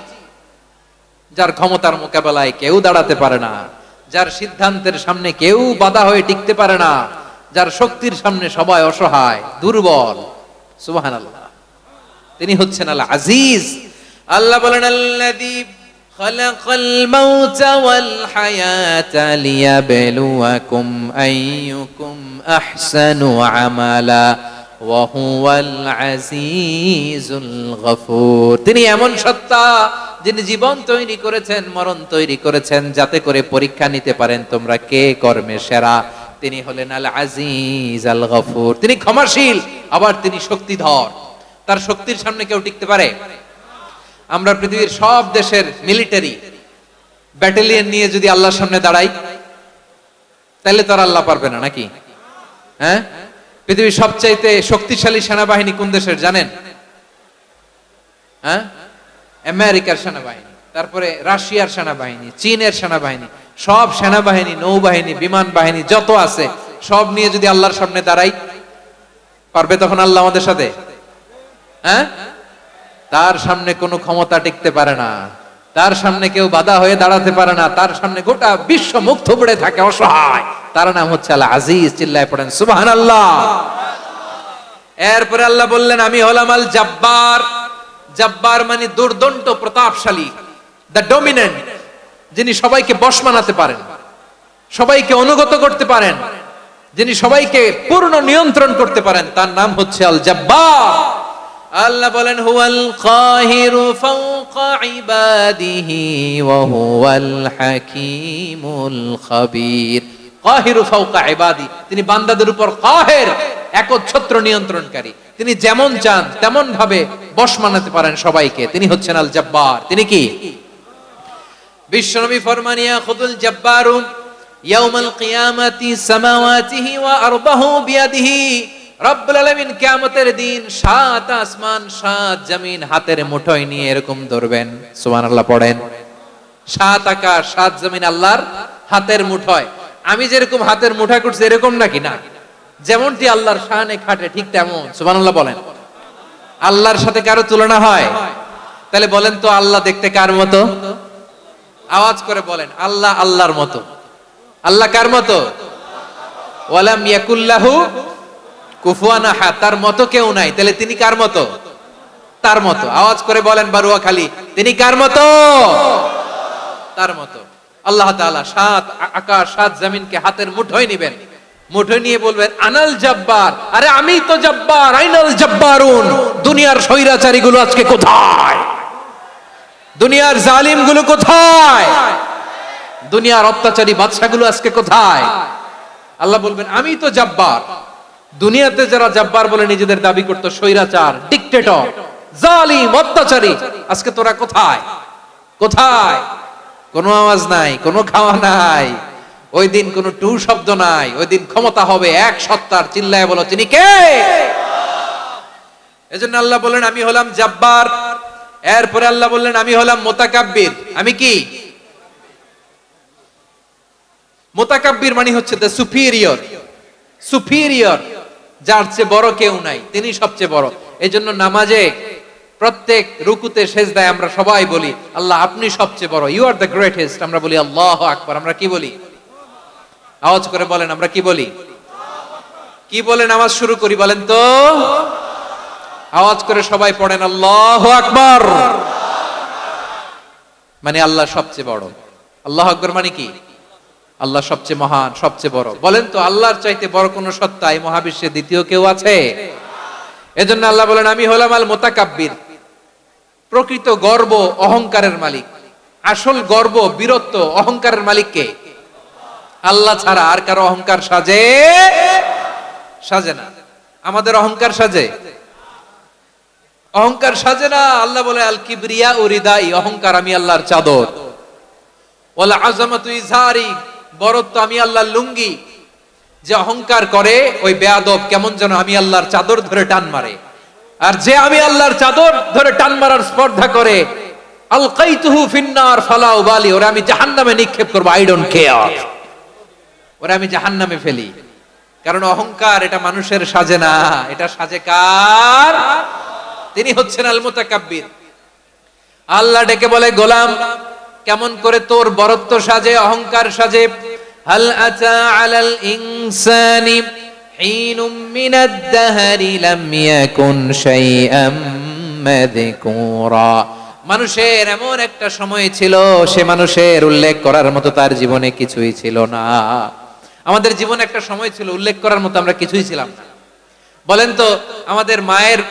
যার ক্ষমতার মোকাবেলায় কেউ দাঁড়াতে পারে না, যার সিদ্ধান্তের সামনে কেউ বাধা হয়ে টিকতে পারে না, যার শক্তির সামনে সবাই অসহায়, দুর্বল। সুবহানাল্লাহ, তিনি হচ্ছেন আল আজিজ। আল্লাহ বলেন আল্লাযী খালাকাল মাউতা ওয়াল হায়াতা লিয়াবলুয়াকুম আইয়ুকুম আহসানু আমালা ওয়া হুয়াল আজিজুল গফুর। তিনি এমন সত্তা যিনি জীবন তৈরি করেছেন, মরণ তৈরি করেছেন, যাতে করে পরীক্ষা নিতে পারেন তোমরা কে কর্মে সেরা। তিনি হলেন আল আজিজ আল গফুর। তিনি ক্ষমাশীল, আবার তিনি শক্তিধর। তার শক্তির সামনে কেউ টিকতে পারে? আমরা পৃথিবীর সব দেশের মিলিটারি ব্যাটালিয়ন নিয়ে যদি আল্লাহর সামনে দাঁড়াই, তাহলে তো আর আল্লাহ পারবে না নাকি? হ্যাঁ, পৃথিবীর সবচাইতে শক্তিশালী সেনাবাহিনী কোন দেশের জানেন? হ্যাঁ, আমেরিকার সেনাবাহিনী, তারপরে রাশিয়ার সেনাবাহিনী, চীনের সেনাবাহিনী, সব সেনাবাহিনী, নৌবাহিনী, বিমান বাহিনী যত আছে সব নিয়ে যদি আল্লাহর সামনে দাঁড়াই, পারবে তখন আল্লাহ আমাদের সাথে? হ্যাঁ, তার সামনে কোনো ক্ষমতা টিকতে পারে না, তার সামনে কেউ বাধা হয়ে দাঁড়াতে পারে না, তার সামনে গোটা বিশ্ব মুখ থুবড়ে থাকে অসহায়। তার নাম হচ্ছে আল আজিজ। চিল্লায় পড়েন সুবহানাল্লাহ। এরপরে আল্লাহ বললেন আমি হলাম আল জব্বার। জব্বার মানে দুর্দণ্ড, প্রতাপশালী, দ্য ডমিনেন্ট, যিনি সবাইকে বশ মানাতে পারেন, সবাইকে অনুগত করতে পারেন, যিনি সবাইকে পূর্ণ নিয়ন্ত্রণ করতে পারেন, তার নাম হচ্ছে আল জব্বার। আল্লাহ বলেন হুয়াল কাহিরু ফাওকা ইবাদিহি ওয়া হুয়াল হাকীমুল খাবীর। কাহিরু ফাওকা ইবাদি, তিনি বান্দাদের উপর কাহের, একচ্ছত্র নিয়ন্ত্রণকারী। তিনি যেমন চান তেমন ভাবে বশ মানাতে পারেন সবাইকে। তিনি হচ্ছেন আল জব্বার। তিনি কি? বিশ্বনবী ফরমান ইয়াখুদুল জব্বারু ইয়াউমাল কিয়ামাতি সামাওয়াতিহি ওয়া আরদাহু বিয়াদিহি। রব্বুল আলামিন কিয়ামতের দিন 7 আসমান 7 জমিন হাতের মুঠোয় নিয়ে এরকম ধরবেন। সুবহানাল্লাহ পড়েন। 7 আকাশ 7 জমিন আল্লাহর হাতের মুঠোয়। আমি যেরকম হাতের মুঠা করছি এরকম নাকি? না, যেমনটি আল্লাহর শানে খাটে ঠিক তেমন। সুবহানাল্লাহ বলেন। আল্লাহর সাথে কারো তুলনা হয়? তাহলে বলেন তো আল্লাহ দেখতে কার মতো? আওয়াজ করে বলেন আল্লাহ আল্লাহর মতো। আল্লাহ কার মতো? ওয়ালাম ইয়াকুল্লাহু কুফুয়ান আহাদ, তার মতো কেউ নাই। তাহলে তিনি কার মতো? তার মতো। আওয়াজ করে বলেন বারুয়াখালী, তিনি কার মতো? তার মতো। আল্লাহ তাআলা 7 আকাশ 7 জমিনকে হাতের মুঠোয় নেবেন, মুঠোয় নিয়ে বলবেন আনাল জব্বার। আরে আমি তো জব্বার, আইনাল জব্বারুন। দুনিয়ার স্বৈরাচারী গুলো আজকে কোথায়? দুনিয়ার জালিম গুলো কোথায়? দুনিয়ার অত্যাচারী বাদশাগুলো আজকে কোথায়? আল্লাহ বলবেন আমি তো জব্বার। দুনিয়াতে যারা জব্বার বলে নিজেদের দাবি করতো, স্বৈরাচার, ডিক্টেটর, জালিম, অত্যাচারী, আজকে তোরা কোথায়? কোথায়? কোনো আওয়াজ নাই, কোনো খাওয়া নাই, ওই দিন কোনো টু শব্দ নাই। ওই দিন ক্ষমতা হবে এক সত্তার। চিল্লায় বলো তিনি কে? এজন্য আল্লাহ বললেন আমি হলাম জব্বার। এরপরে আল্লাহ বললেন আমি হলাম মুতাকাব্বির। আমি কি? মুতাকাব্বির মানে হচ্ছে দ্য সুপিরিয়র। সুপিরিয়র, যার চেয়ে বড় কেউ নাই, তিনি সবচেয়ে বড়। এজন্য নামাজে প্রত্যেক রুকুতে সেজদায় আমরা সবাই বলি আল্লাহ আপনি সবচেয়ে বড়, ইউ আর দ্য গ্রেটেস্ট। আমরা বলি আল্লাহু আকবার। আমরা কি বলি? আওয়াজ করে বলেন আমরা কি বলি? কি বলে নামাজ শুরু করি বলেন তো? আওয়াজ করে সবাই পড়েন আল্লাহু আকবার। মানে আল্লাহ সবচেয়ে বড়। আল্লাহু আকবার মানে কি? আল্লাহ সবচেয়ে মহান, সবচেয়ে বড়। বলেন তো আল্লাহর চাইতে বড় কোন সত্তা এই মহাবিশ্বে দ্বিতীয় কেউ আছে? এজন্য আল্লাহ বলেন আমি হলাম আল মুতাকাব্বির। প্রকৃত গর্ব অহংকারের মালিক। আসল গর্ব, বীরত্ব, অহংকারের মালিক কে? আল্লাহ ছাড়া আর কারো অহংকার সাজে? সাজে না। আমাদের অহংকার সাজে? অহংকার সাজে না। আল্লাহ বলে আল কিবরিয়া উরিদাই, অহংকার আমি আল্লাহর চাদর। ওয়াল আযামাতু ইজারি, বরত্ব আমি আল্লাহর লুঙ্গি। যে অহংকার করে ওই বেয়াদব কেমন যেন আমি আল্লাহর চাদর ধরে টান মারে, আর যে আমি আল্লাহর চাদর ধরে টান মারার স্পর্ধা করে, আলকাইতুহু ফিন্নার ফালা উবালি, ওরা আমি জাহান্নামে নিক্ষেপ করব, আই ডোন্ট কেয়ার, ওরা আমি জাহান্নামে ফেলি। কারণ অহংকার এটা মানুষের সাজে না, এটা সাজে কার? তিনি হচ্ছেন আল মুতাকাব্বির। আল্লাহ ডেকে বলে, গোলাম কেমন করে তোর বরত্ব সাজে, অহংকার সাজে। হাল আতা আলাল ইনসানি হিনুম মিনাদ দাহরি লাম ইয়াকুন শাইআম মাযকুরা। মানুষের এমন একটা সময় ছিল, সে মানুষের উল্লেখ করার মতো তার জীবনে কিছুই ছিল না। আমাদের জীবনে একটা সময় ছিল উল্লেখ করার মতো আমরা কিছুই ছিলাম না। বলেন তো, আমাদের মায়ের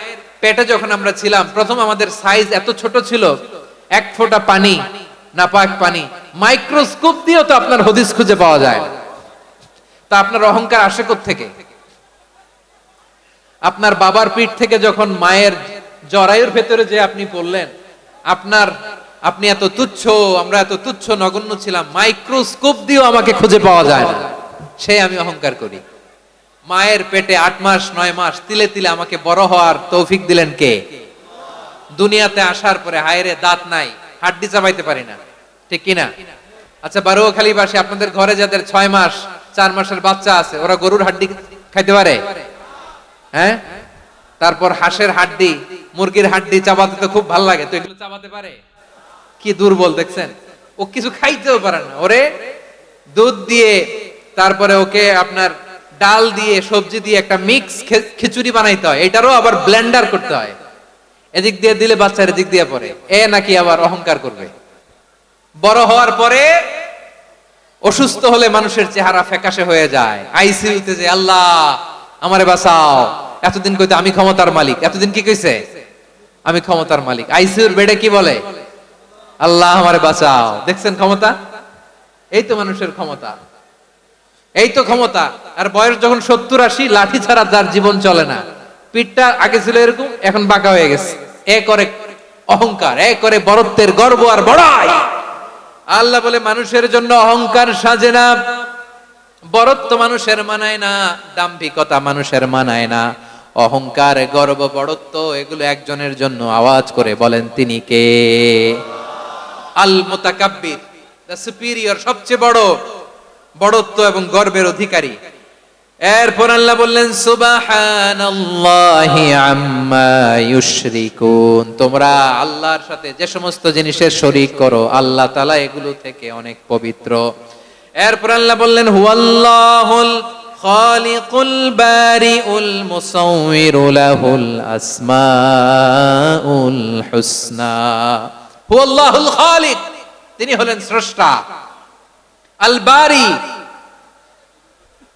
পেটে যখন আমরা ছিলাম, প্রথম আমাদের সাইজ এত ছোট ছিল, এক ফোঁটা পানি, নাপাক পানি, মাইক্রোস্কোপ দিয়েও তো আপনার হদিস খুঁজে পাওয়া যায় না। তা আপনার অহংকার আসে কোত্থেকে? আপনার বাবার পিঠ থেকে যখন মায়ের জরায়ুর ভেতরে যে আপনি পড়লেন, আপনি এত তুচ্ছ, আমরা এত তুচ্ছ নগণ্য ছিলাম, মাইক্রোস্কোপ দিয়েও আমাকে খুঁজে পাওয়া যায় না, সেই আমি অহংকার করি। মায়ের পেটে 8 মাস 9 মাস তিলে তিলে আমাকে বড় হওয়ার তৌফিক দিলেন কে? দুনিয়াতে আসার পরে হায়রে দাঁত নাই, হাড্ডি চাবাইতে পারি না, ঠিক কিনা? আচ্ছা, বারোয়াখালীবাসী, আপনাদের ঘরে যাদের 6 মাস 4 মাসের বাচ্চা আছে, ওরা গরুর হাড্ডি খাইতে পারে? হ্যাঁ। তারপর হাঁসের হাড্ডি, মুরগির হাড্ডি চাবাতে তো খুব ভালো লাগে, তো এগুলো চাবাতে পারে? কি দুর্বল দেখছেন, ও কিছু খাইতেও পারে না। ওরে দুধ দিয়ে, তারপরে ওকে আপনার ডাল দিয়ে, সবজি দিয়ে একটা মিক্স খিচুড়ি বানাইতে হয়, এটারও আবার ব্লেন্ডার করতে হয়। এদিক দিয়ে দিলে বাচ্চার এদিক দিয়ে পড়ে, এ নাকি আবার অহংকার করবে। বড় হওয়ার পরে অসুস্থ হলে মানুষের চেহারা ফ্যাকাশে হয়ে যায়, আইসিইউতে যে আল্লাহ আমারে বাঁচাও, এতদিন কইতে আমি ক্ষমতার মালিক, এতদিন কি কইছে? আমি ক্ষমতার মালিক। আইসিইউর বেডে কি বলে? আল্লাহ আমারে বাঁচাও। দেখছেন ক্ষমতা? এই তো মানুষের ক্ষমতা, এই তো ক্ষমতা। আর বয়স যখন 70-80, লাঠি ছাড়া যার জীবন চলে না। পিঠটা আগে ছিল এরকম, এখন বাঁকা হয়ে গেছে। এ করে অহংকার, এ করে বরত্বের গর্ব আর বড়াই। আল্লাহ বলে মানুষের জন্য অহংকার সাজে না, বরত্ব মানুষের মানায় না, দাম্ভিকতা মানুষের মানায় না, অহংকার, গর্ব, বড়ত্ব এগুলো একজনের জন্য। আওয়াজ করে বলেন তিনি কে? আল মুতাকাব্বির, দ্য সুপিরিয়র, সবচেয়ে বড়, বড়ত্ব এবং গর্বের অধিকারী। এরপর আল্লাহ বললেন সুবহানাল্লাহি আম্মা ইউশরিকুন। তোমরা আল্লাহর সাথে যে সমস্ত জিনিসের শরীক করো, আল্লাহ তাআলা এগুলো থেকে অনেক পবিত্র। এরপর আল্লাহ বললেন হুয়াল্লাহুল খালিকুল বারিউল মুসাউউইরু লাহুল আসমাউল হুসনা। হুয়াল্লাহুল খালিক, তিনি হলেন স্রষ্টা। আল বারি,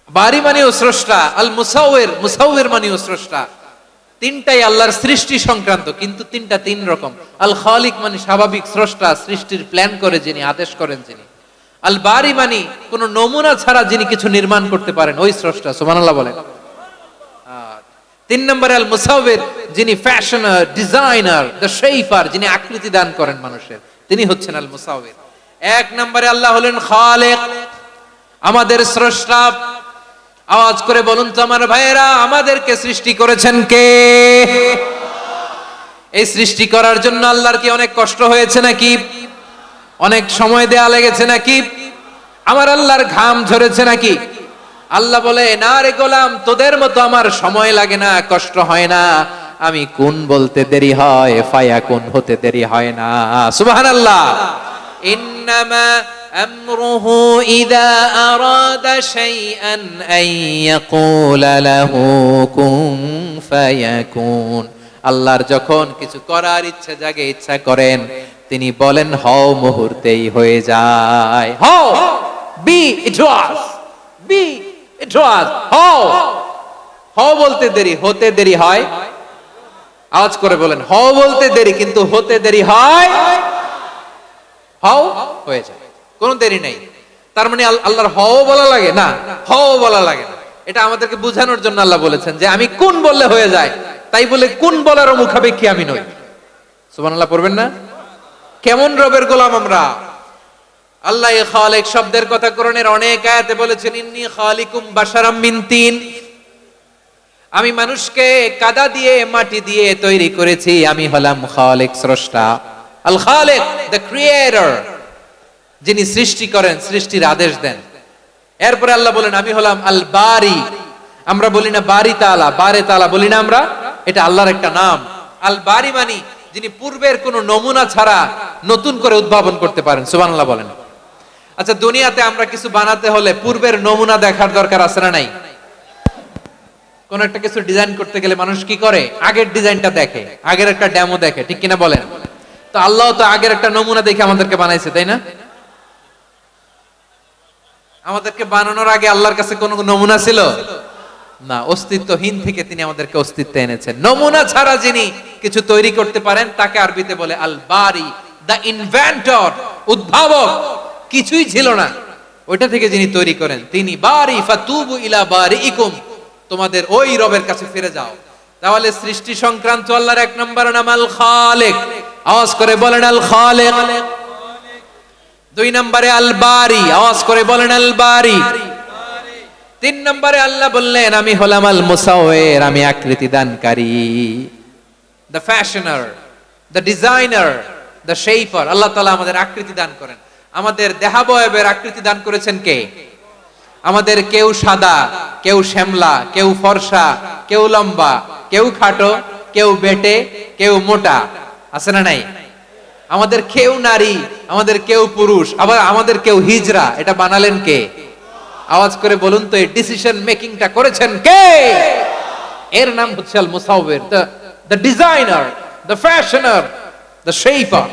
বারি মানেও স্রষ্টা। আল মুসাউইর, মুসাউইর মানেও স্রষ্টা। তিনটাই আল্লাহর সৃষ্টি সংক্রান্ত, কিন্তু তিনটা তিন রকম। আল খালিক মানে স্বাভাবিক স্রষ্টা, সৃষ্টির প্ল্যান করে যিনি, আদেশ করেন যিনি। আল বারি মানে কোন নমুনা ছাড়া যিনি কিছু নির্মাণ করতে পারেন, ওই স্রষ্টা। সুবহানাল্লাহ বলেন। আর 3 নম্বরে আল মুসাউইর, যিনি ফ্যাশনার, ডিজাইনার, দ্য শেপার, যিনি আকৃতি দান করেন মানুষের, তিনি হচ্ছেন আল মুসাউইর। 1 নম্বরে আল্লাহ হলেন খালিক, আমাদের স্রষ্টা। আওয়াজ করে বলুন তো আমার ভাইয়েরা, আমাদেরকে সৃষ্টি করেছেন কে? এই সৃষ্টি করার জন্য আল্লাহর কি অনেক কষ্ট হয়েছে নাকি? অনেক সময় দেয়া লেগেছে নাকি? আমার আল্লাহর ঘাম ঝরেছে নাকি? আল্লাহ বলে, না রে গোলাম, তোদের মতো আমার সময় লাগে না, কষ্ট হয় না। আমি কোন বলতে দেরি হয়, ফায়াকুন হতে দেরি হয় না। সুবহানাল্লাহ। ইন্নামা আমরুহু ইযা আরাদা শাইআন আন ইয়াকুলা লাহু কুন ফায়াকুন। আল্লাহর যখন কিছু করার ইচ্ছা জাগে, ইচ্ছা করেন, তিনি বলেন হও, মুহূর্তেই হয়ে যায়। হও, বি ইট ওয়াজ, বি ইট ওয়াজ। হও, হও বলতে দেরি, হতে দেরি হয়। আওয়াজ করে বলেন, হও বলতে দেরি, কিন্তু হতে দেরি হয়। হও হয়ে যায়, কোনো দেরি নেই। তার মানে আল্লাহর হও বলা লাগে না, হও বলা লাগে না। এটা আমাদেরকে বোঝানোর জন্য আল্লাহ বলেছেন যে আমি কোন বললে হয়ে যায়, তাই বলে কোন বলারও মুখাপেক্ষী আমি নই। সুবহানাল্লাহ পড়বেন না? কেমন রবের গোলাম আমরা। আল্লাহ এই খালিক শব্দের কথা কোরআনের অনেক আয়াতে বলেছেন, ইন্নী খালিকুম বাশারাম মিন তিন, আমি মানুষকে কাদা দিয়ে মাটি দিয়ে তৈরি করেছি, আমি হলাম খালিক স্রষ্টা। আল খালিক, দ্য ক্রিয়েটর, যিনি সৃষ্টি করেন, সৃষ্টির আদেশ দেন। এরপরে আল্লাহ বলেন আমি হলাম আল বারি। আমরা বলি না বারি তাআলা, বারে তাআলা বলি না আমরা, এটা আল্লাহর একটা নাম। আল বারি মানে যিনি পূর্বের কোনো নমুনা ছাড়া নতুন করে উদ্ভাবন করতে পারেন। সুবহানাল্লাহ বলেন। আচ্ছা, দুনিয়াতে আমরা কিছু বানাতে হলে পূর্বের নমুনা দেখার দরকার আছে না নাই? কোন একটা কিছু ডিজাইন করতে গেলে মানুষ কি করে? আগের ডিজাইনটা দেখে, আগের একটা ডেমো দেখে, ঠিক কিনা বলেন? তো আল্লাহ তো আগের একটা নমুনা দেখে আমাদেরকে বানাইছে, তাই না? আমাদেরকে বানানোর আগে আল্লাহর কাছে কোনো নমুনা ছিল না, অস্তিত্বহীন থেকে তিনি আমাদেরকে অস্তিত্বে এনেছেন। নমুনা ছাড়া যিনি কিছু তৈরি করতে পারেন তাকে আরবিতে বলে আল বারি, দা ইনভেন্টর, উদ্ভাবক। কিছুই ছিল না, ওইটা থেকে যিনি তৈরি করেন তিনি বারি। ফাতুবু ইলা বারিইকুম, তোমাদের ওই রবের কাছে ফিরে যাও। তাহলে সৃষ্টি সংক্রান্ত আল্লাহর এক নম্বর নাম আল খালিক। আওয়াজ করে বলেন আল খালিক। দুই নম্বরে আল বারি, আওয়াজ করে বলেন আল বারি। তিন নম্বরে আল্লাহ বললেন আমি হলাম আল মুসাওয়ির, আমি আকৃতি দানকারী। The fashioner, the designer, the shaper. আল্লাহ তাআলা আমাদের আকৃতি দান করেন। আমাদের দেহাবয়বের আকৃতি দান করেছেন কে? আমাদের কেউ সাদা, কেউ শ্যামলা, কেউ ফর্সা, কেউ লম্বা, কেউ খাটো, কেউ বেটে, কেউ মোটা, আছে না নাই? আমাদের কেউ নারী, আমাদের কেউ পুরুষ, আবার আমাদের কেউ হিজড়া। এটা বানালেন কে? আওয়াজ করে বলুন তো, এই ডিসিশন মেকিংটা করেছেন কে? এর নাম হচ্ছে আল মুসাওয়ির, the designer, the fashioner, the shaper.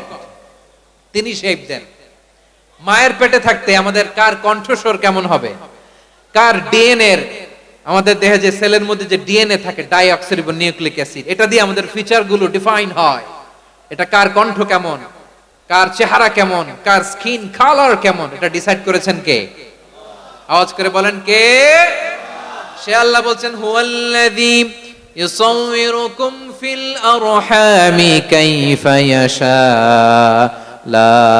তিনি শেপ দেন। মায়ের পেটে থাকতে আমাদের কার কণ্ঠস্বর কেমন হবে, কার ডিএনএ, আমাদের দেহে যে সেলের মধ্যে যে ডিএনএ থাকে, ডাইঅক্সিরিবো নিউক্লিক অ্যাসিড, এটা দিয়ে আমাদের ফিচার গুলো ডিফাইন হয়। এটা কার কণ্ঠ কেমন, কার চেহারা কেমন, কার স্কিন কালার কেমন, এটা ডিসাইড করেছেন কে? আওয়াজ করে বলেন কে? সে আল্লাহ বলছেন হুয়াল্লাযী ইউসাউবিরুকুম ফিল আরহামি কাইফা ইয়াশা লা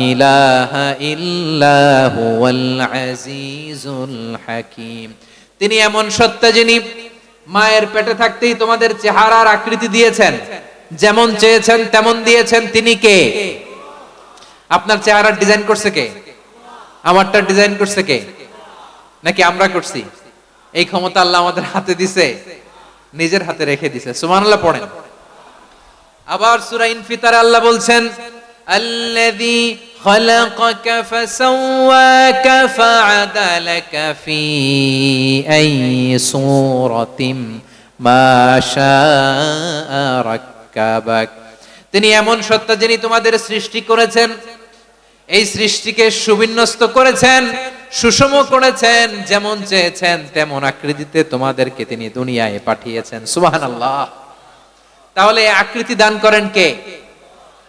ইলাহা ইল্লা হুয়াল আজিজুল হাকীম। তিনি এমন সত্তা যিনি মায়ের পেটে থাকতেই তোমাদের চেহারার আকৃতি দিয়েছেন, যেমন চেয়েছেন তেমন দিয়েছেন। তিনি কে? আপনার চেহারার ডিজাইন করছে কে? আমারটা ডিজাইন করছে কে? নাকি আমরা করছি? এই ক্ষমতা আল্লাহ আমাদের হাতে দিছে, নিজের হাতে রেখে দিছে। সুবহানাল্লাহ পড়েন। আবার সূরা ইনফিতারে আল্লাহ বলছেন আল্লাযী খালাকাকা ফাসাওয়াকা ফাআদালাকা ফি আইয়ি সূরাতিন মা শাআ রাক্কাবাক। তিনি এমন সত্তা যিনি তোমাদের সৃষ্টি করেছেন, এই সৃষ্টিকে সুবিন্যস্ত করেছেন, সুষম করেছেন, যেমন চেয়েছেন তেমন আকৃতিতে তোমাদেরকে তিনি দুনিয়ায় পাঠিয়েছেন। সুবহানাল্লাহ। তাহলে এই আকৃতি দান করেন কে?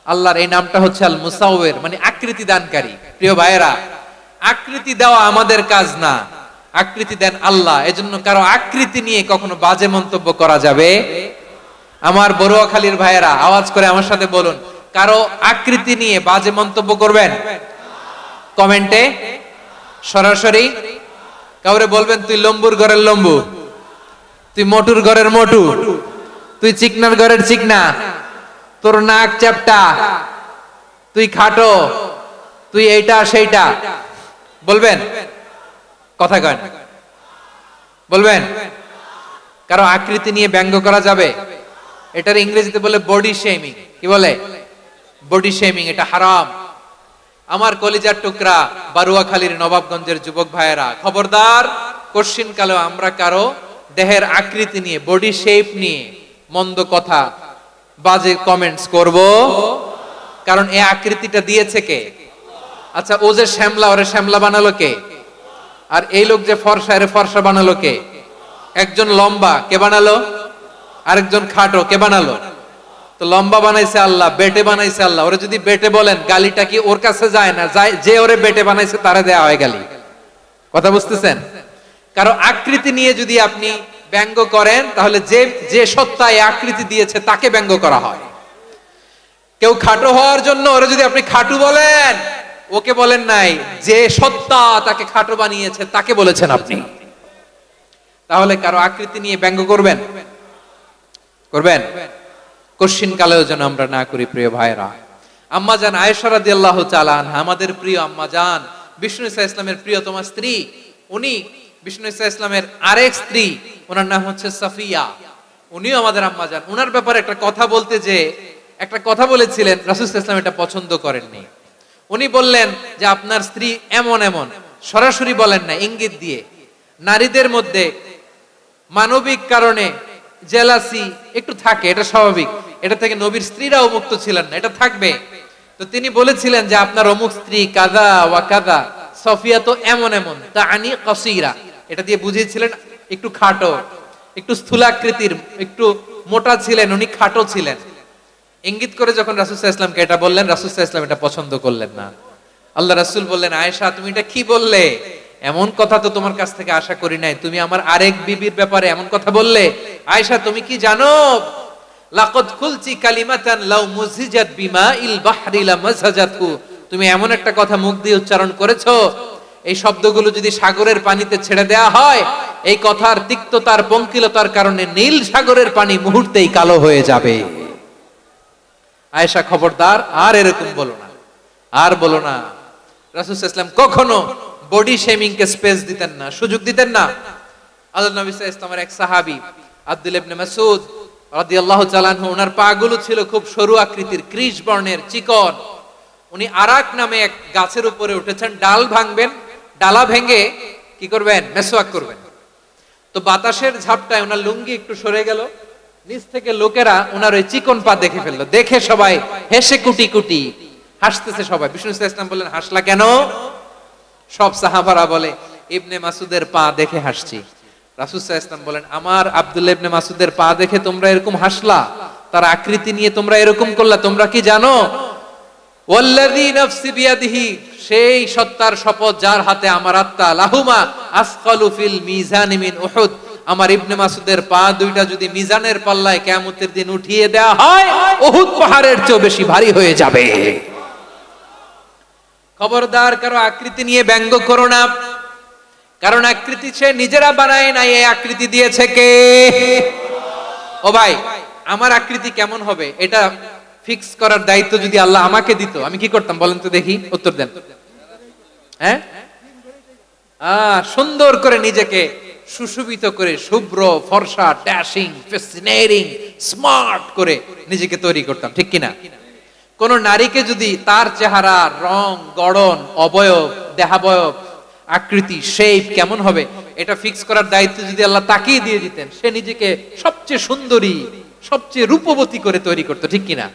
আল্লাহর এই নামটা হচ্ছে আল মুসাওয়ির, মানে আকৃতি দানকারী। প্রিয় ভাইয়েরা, আকৃতি দেওয়া আমাদের কাজ না, আকৃতি দেন আল্লাহ। এজন্য কারো আকৃতি নিয়ে কখনো বাজে মন্তব্য করা যাবে। আমার বড়ুয়াখালীর ভাইয়েরা আওয়াজ করে আমার সাথে বলুন, কারো আকৃতি নিয়ে বাজে মন্তব্য করবেন? কমেন্টে সরাসরি কাউরে বলবেন তুই লম্বুর ঘরের লম্বু, তুই মোটুর ঘরের মোটু, তুই চিকনার ঘরের চিকনা, তোর নাক চ্যাপটা, তুই খাটো, তুই এইটা সেইটা বলবেন? কথা কয় না, বলবেন? কারো আকৃতি নিয়ে ব্যঙ্গ করা যাবে? এটার ইংরেজিতে বলে বডি শেমিং। কি বলে? Body shaming. এটা হারাম। আমার কলিজার টুকরা বারুয়াখালীর নবাবগঞ্জের যুবক ভাইয়েরা, খবরদার, কোশ্চিন কালেও আমরা কারো দেহের আকৃতি নিয়ে, বডি শেপ নিয়ে মন্দ কথা, বাজে কমেন্টস করব। কারণ এই আকৃতিটা দিয়েছে কে? আচ্ছা, ও যে শ্যামলা, ওরে শ্যামলা বানালো কে? আর এই লোক যে ফর্সা, এর ফর্সা বানালো কে? একজন লম্বা, কে বানালো? আরেকজন খাটো, কে বানালো? তো লম্বা বানাইছে আল্লাহ, বেটে বানাইছে আল্লাহ। ওরে যদি বেটে বলেন, গালিটা কি ওর কাছে যায় না? যায়। যে ওরে বেটে বানাইছে তারে দেয়া হয় গালি। কথা বুঝতেছেন? কারো আকৃতি নিয়ে যদি আপনি ব্যঙ্গ করেন, তাহলে যে যে সত্তা এই আকৃতি দিয়েছে তাকে ব্যঙ্গ করা হয়। কেউ খাটো হওয়ার জন্য ওরে যদি আপনি খাটু বলেন, ওকে বলেন নাই, যে সত্তা তাকে খাটো বানিয়েছে তাকে বলেছেন আপনি। তাহলে কারো আকৃতি নিয়ে ব্যঙ্গ করবেন? করবেন? কোশ্চিন কালেও যেন আমরা না করি প্রিয় ভাইরা। আম্মা জান আয়েশা রাদিয়াল্লাহু তাআলা আনহা, আমাদের প্রিয় আম্মা জান, বিষ্ণু ইসা ইসলামের প্রিয়তমা স্ত্রী। উনি বিষ্ণু ইসা ইসলামের আরেক স্ত্রী, ওনার নাম হচ্ছে সাফিয়া। উনিও আমাদের আম্মা জান। ওনার ব্যাপারে একটা কথা বলতে যে একটা কথা বলেছিলেন, রাসূল সাল্লাল্লাহু আলাইহি ওয়াসাল্লাম এটা পছন্দ করেননি। উনি বললেন যে আপনার স্ত্রী এমন এমন, সরাসরি বলেন না, ইঙ্গিত দিয়ে। নারীদের মধ্যে মানবিক কারণে জেলাসি একটু থাকে, এটা স্বাভাবিক। এটা থেকে নবীর স্ত্রীরাও মুক্ত ছিলেন না, এটা থাকবে। তো তিনি বলেছিলেন যে আপনার অমুক স্ত্রী কাদা ওয়া কাদা, সফিয়া তো এমন এমন, তাআনি কাসীরা, এটা দিয়ে বুঝিয়েছিলেন একটু খাটো, একটু স্থূলাকৃতির, একটু মোটা ছিলেন, উনি খাটো ছিলেন। ইঙ্গিত করে যখন রাসূল সাল্লাল্লাহু আলাইহি ওয়াসাল্লামকে এটা বললেন, রাসূল সাল্লাল্লাহু আলাইহি ওয়াসাল্লাম এটা পছন্দ করলেন না। আল্লাহ রাসূল বললেন, আয়েশা তুমি এটা কি বললে? এমন কথা তো তোমার কাছ থেকে আশা করি নাই, তুমি আমার আরেক বিবির ব্যাপারে এমন কথা বললে। আয়েশা তুমি কি জানো, লাকাদ কুলতি কালিমাতান লাউ মুজিজাত বিমাইল বাহরি লামাসাজাতহু, তুমি এমন একটা কথা মুখ দিয়ে উচ্চারণ করেছো, এই শব্দগুলো যদি সাগরের পানিতে ছেড়ে দেয়া হয়, এই কথার তিক্ততার পঙ্কিলতার কারণে নীল সাগরের পানি মুহূর্তেই কালো হয়ে যাবে। আয়েশা খবরদার, আর এরকম বলো না, আর বলো না। রাসূল সাল্লাল্লাহু আলাইহি ওয়াসাল্লাম কখনো বডি শেমিং কে স্পেস দিতেন না, সুযোগ দিতেন না। আল্লাহ নবী সাল্লাল্লাহু আলাইহি ওয়াসাল্লামের এক সাহাবী আব্দুল্লাহ ইবনে মাসউদ রাদিয়াল্লাহু তাআলা আনহু, ওনার পাগুলো ছিল খুব সরু আকৃতির, কৃশ বর্ণের, চিকন। উনি আরাক নামে এক গাছের উপরে উঠেছেন, ডাল ভাঙবেন, ডালা ভেঙে কি করবেন? মেসওয়াক করবেন। তো বাতাসের ঝাপটায় ওনার লুঙ্গি একটু সরে গেল, নিচ থেকে লোকেরা ওনার ওই চিকন পা দেখে ফেললো। দেখে সবাই হেসে কুটি কুটি হাসতেছে সবাই। বিষ্ণু সাল্লাল্লাহু আলাইহি ওয়াসাল্লাম বললেন, হাসলা কেন? সব সাহাবারা বলে, ইবনে মাসুদের পা দেখে হাসছি। রাসূল সাল্লাল্লাহু আলাইহি ওয়াসাল্লাম বলেন, আমার আব্দুল্লাহ ইবনে মাসুদের পা দেখে তোমরা এরকম হাসলা, তার আকৃতি নিয়ে তোমরা এরকম করলা, তোমরা কি জানো? ওয়াল্লাযী নাফসি বিয়াদিহি, সেই সত্তার শপথ যার হাতে আমার আত্মা, লাহুমা আসকালু ফিল মিজানি মিন উহুদ, আমার ইবনে মাসুদের পা দুইটা যদি মিজানের পাল্লায় কিয়ামতের দিন উঠিয়ে দেয়া হয়, উহুদ পাহাড়ের চেয়ে বেশি ভারী হয়ে যাবে। খবরদার কারো আকৃতি নিয়ে ব্যঙ্গ করো না, কারণ আকৃতি সে নিজেরা বানায় না, এই আকৃতি দিয়েছে কে? ও ভাই, আমার আকৃতি কেমন হবে এটা ফিক্স করার দায়িত্ব যদি আল্লাহ আমাকে দিত, আমি কি করতাম বলেন তো দেখি, উত্তর দেন। হ্যাঁ, সুন্দর করে নিজেকে সুশোভিত করে, শুভ্র ফর্সা, ড্যাশিং, ফ্যাসিনেটিং, স্মার্ট করে নিজেকে তৈরি করতাম, ঠিক কিনা? কোন নারীকে যদি তার চেহারা, রং, গড়ন, অবয়ব, দেহাবয়ব, আকৃতি, শেপ কেমন হবে এটা ফিক্স করার দায়িত্ব যদি আল্লাহ তাকেই দিয়ে দিতেন, সে নিজেকে সবচেয়ে সুন্দরী, সবচেয়ে রূপবতী করে তৈরি করতো, ঠিক কিনা?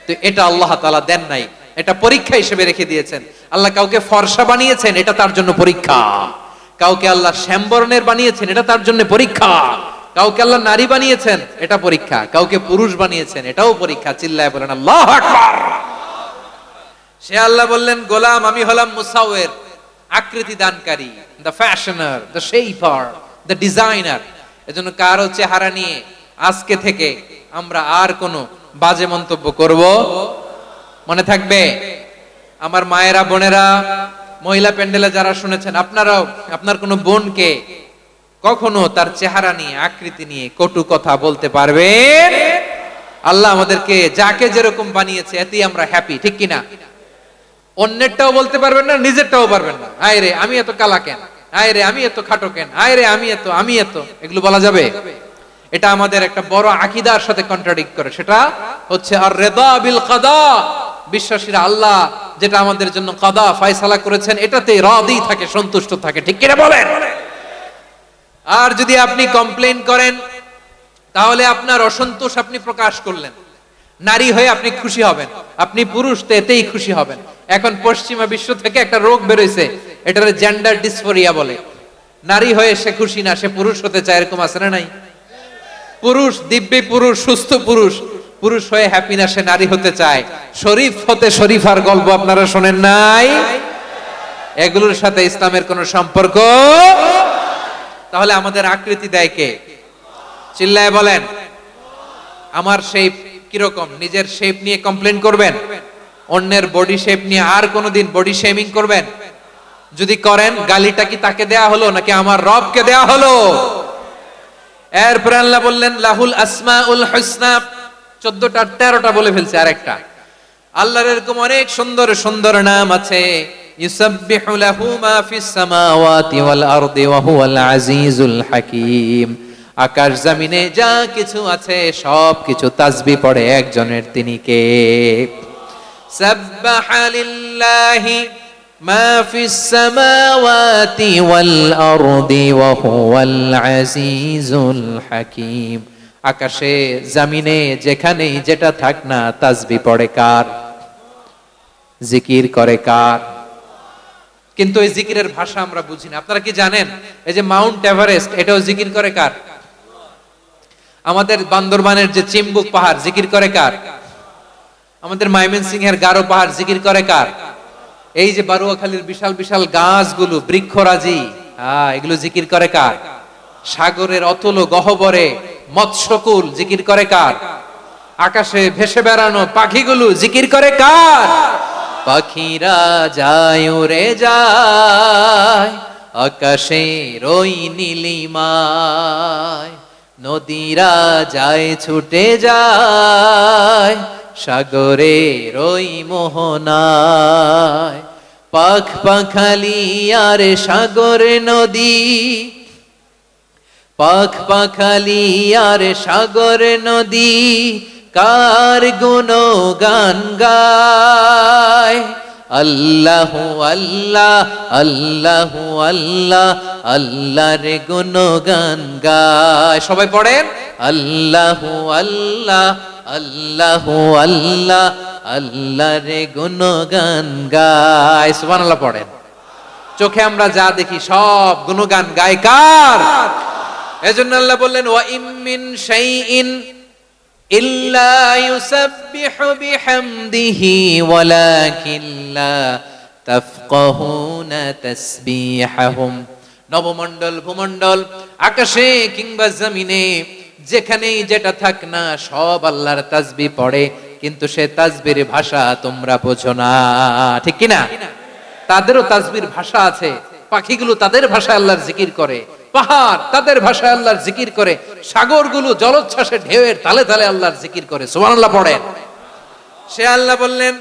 তো এটা আল্লাহ তাআলা দেন নাই, এটা পরীক্ষা হিসেবে রেখে দিয়েছেন। আল্লাহ কাউকে ফর্সা বানিয়েছেন, এটা তার জন্য পরীক্ষা। কাউকে আল্লাহ শ্যামবর্ণের বানিয়েছেন, এটা তার জন্য পরীক্ষা। কাউকে আল্লাহ নারী বানিয়েছেন, এটা পরীক্ষা। কাউকে পুরুষ বানিয়েছেন, এটাও পরীক্ষা। চিল্লায় বলেন আল্লাহু আকবার। সে আল্লাহ বললেন, গোলাম আমি হলাম মুসাওয়ির, আকৃতি দানকারী, the fashioner, the shaper, the designer. এজন্য কারো চেহারা নিয়ে আজকে থেকে আমরা আর কোনো বাজে মন্তব্য করব মনে থাকবে। আমার মায়েরা, বোনেরা, মহিলা প্যান্ডেলে যারা শুনেছেন, আপনারাও আপনার কোনো বোনকে কখনো তার চেহারা নিয়ে, আকৃতি নিয়ে কটু কথা বলতে পারবেন? আল্লাহ আমাদেরকে যাকে যেরকম বানিয়েছে এতেই আমরা হ্যাপি, ঠিক কিনা? অন্যেরটাও বলতে পারবেন না, নিজেরটাও পারবেন না। আয় রে আমি এত কালা কেন, আয় রে আমি এত খাটো কেন, আয় রে আমি এত, এগুলো বলা যাবে? এটা আমাদের একটা বড় আকীদার সাথে কন্ট্রাডিক্ট করে। সেটা হচ্ছে আর রিদা বিল কাদা, বিশ্বাসীরা আল্লাহ যেটা আমাদের জন্য কাদা ফয়সালা করেছেন এটাতেই রাদি থাকে, সন্তুষ্ট থাকে, ঠিক কিনা বলেন? আর যদি আপনি কমপ্লেইন করেন তাহলে আপনার অসন্তোষ আপনি প্রকাশ করলেন। নারী হয়ে আপনি খুশি হবেন, আপনি পুরুষ তো এতেই খুশি হবেন। এখন পশ্চিমা বিশ্ব থেকে একটা রোগ বেরোইছে, এটার জেন্ডার ডিসফোরিয়া বলে। নারী হয়ে সে খুশি না, সে পুরুষ হতে চায়, এরকম আছে না নাই? পুরুষ, দিব্যি পুরুষ, সুস্থ পুরুষ, পুরুষ হয়ে হ্যাপি না, সে নারী হতে চায়। শরীফ হতে শরীফার গল্প আপনারা শোনেন নাই? এগুলোর সাথে ইসলামের কোন সম্পর্ক? তাহলে আমাদের আকৃতি দেয় কে? চিল্লায় বলেন। আমার শেপ কিরকম, নিজের শেপ নিয়ে কমপ্লেন করবেন? অন্যের বডি শেপ নিয়ে আর কোনোদিন বডি শেমিং করবেন? যদি করেন, গালিটা কি তাকে দেয়া হলো নাকি আমার রবকে দেয়া হলো? এরপরে আল্লাহ বললেন লাহুল আসমাউল হুসনা, 14টা 13টা বলে ফেলছে আরেকটা। আল্লাহর এরকম অনেক সুন্দর সুন্দর নাম আছে। ইউসাব্বিহু লাহু মা ফিস সামাওয়াতি ওয়াল আরদি ওয়া হুয়াল আজিজুল হাকীম। আকাশ জমিনে যা কিছু আছে সব কিছু তাসবিহ পড়ে একজনের, তিনি কে? সাব্বাহা লিল্লাহি মা ফিস সামাওয়াতি ওয়াল আরদি ওয়া হুয়াল আজিজুল হাকীম। আকাশে জমিনে যেখানেই যেটা থাক না, তাসবিহ পড়ে কার? জিকির করে কার? কিন্তু এই জিকিরের ভাষা আমরা বুঝি না। আপনারা কি জানেন এই যে মাউন্ট এভারেস্ট, এটাও জিকির করে কার? আমাদের বান্দরবানের যে চিম্বুক পাহাড়, জিকির করে কার? আমাদের ময়মনসিংহের গারো পাহাড়, জিকির করে কার? এই যে বারুয়াখালীর বিশাল বিশাল গাছগুলো, বৃক্ষরাজি, এগুলো জিকির করে কার? সাগরের অতল গহ্বরে মৎস্যকুল, জিকির করে কার? আকাশে ভেসে বেড়ানো পাখিগুলো, জিকির করে কার? পাখিরা যায় উড়ে যায় আকাশে ওই নীলিমায়, নদীরা যায় ছুটে যায় সাগরের ওই মোহনায়। পাখ পাখালি আর সাগর নদী, পাখ পাখালি আর সাগর নদী, কার গুণগান গায়। আল্লাহু আল্লাহ আল্লাহু আল্লাহ, আল্লাহর গুণগান গায়। সবাই পড়েন আল্লাহু আল্লাহ আল্লাহু আল্লাহ, আল্লাহর গুণগান গায়। সুবহানাল্লাহ পড়েন। চোখে আমরা যা দেখি সব গুণগান গায় কার? এজন্য আল্লাহ বললেন ওয়া ইম মিন শাইইন ইল্লা ইউসাব্বিহু বিহামদিহি ওয়ালাকিন লা তাফকাহুনা তাসবিহাহুম। নবমণ্ডল ভূমণ্ডল, আকাশে কিংবা জমিনে যেখানেই যেটা থাক না, সব আল্লাহর তাসবিহ পড়ে, কিন্তু সে তাসবিহর ভাষা তোমরা বোঝো না, ঠিক কি না? তাদেরও তাসবিহর ভাষা আছে। পাখিগুলো তাদের ভাষায় আল্লাহর জিকির করে, পাহাড় তাদের ভাষায় আল্লাহর জিকির করে, সাগরগুলো জলোচ্ছ্বাসে ঢেউয়ের তালে তালে আল্লাহর জিকির করে। সুবহানাল্লাহ পড়েন। সে আল্লাহ বললেন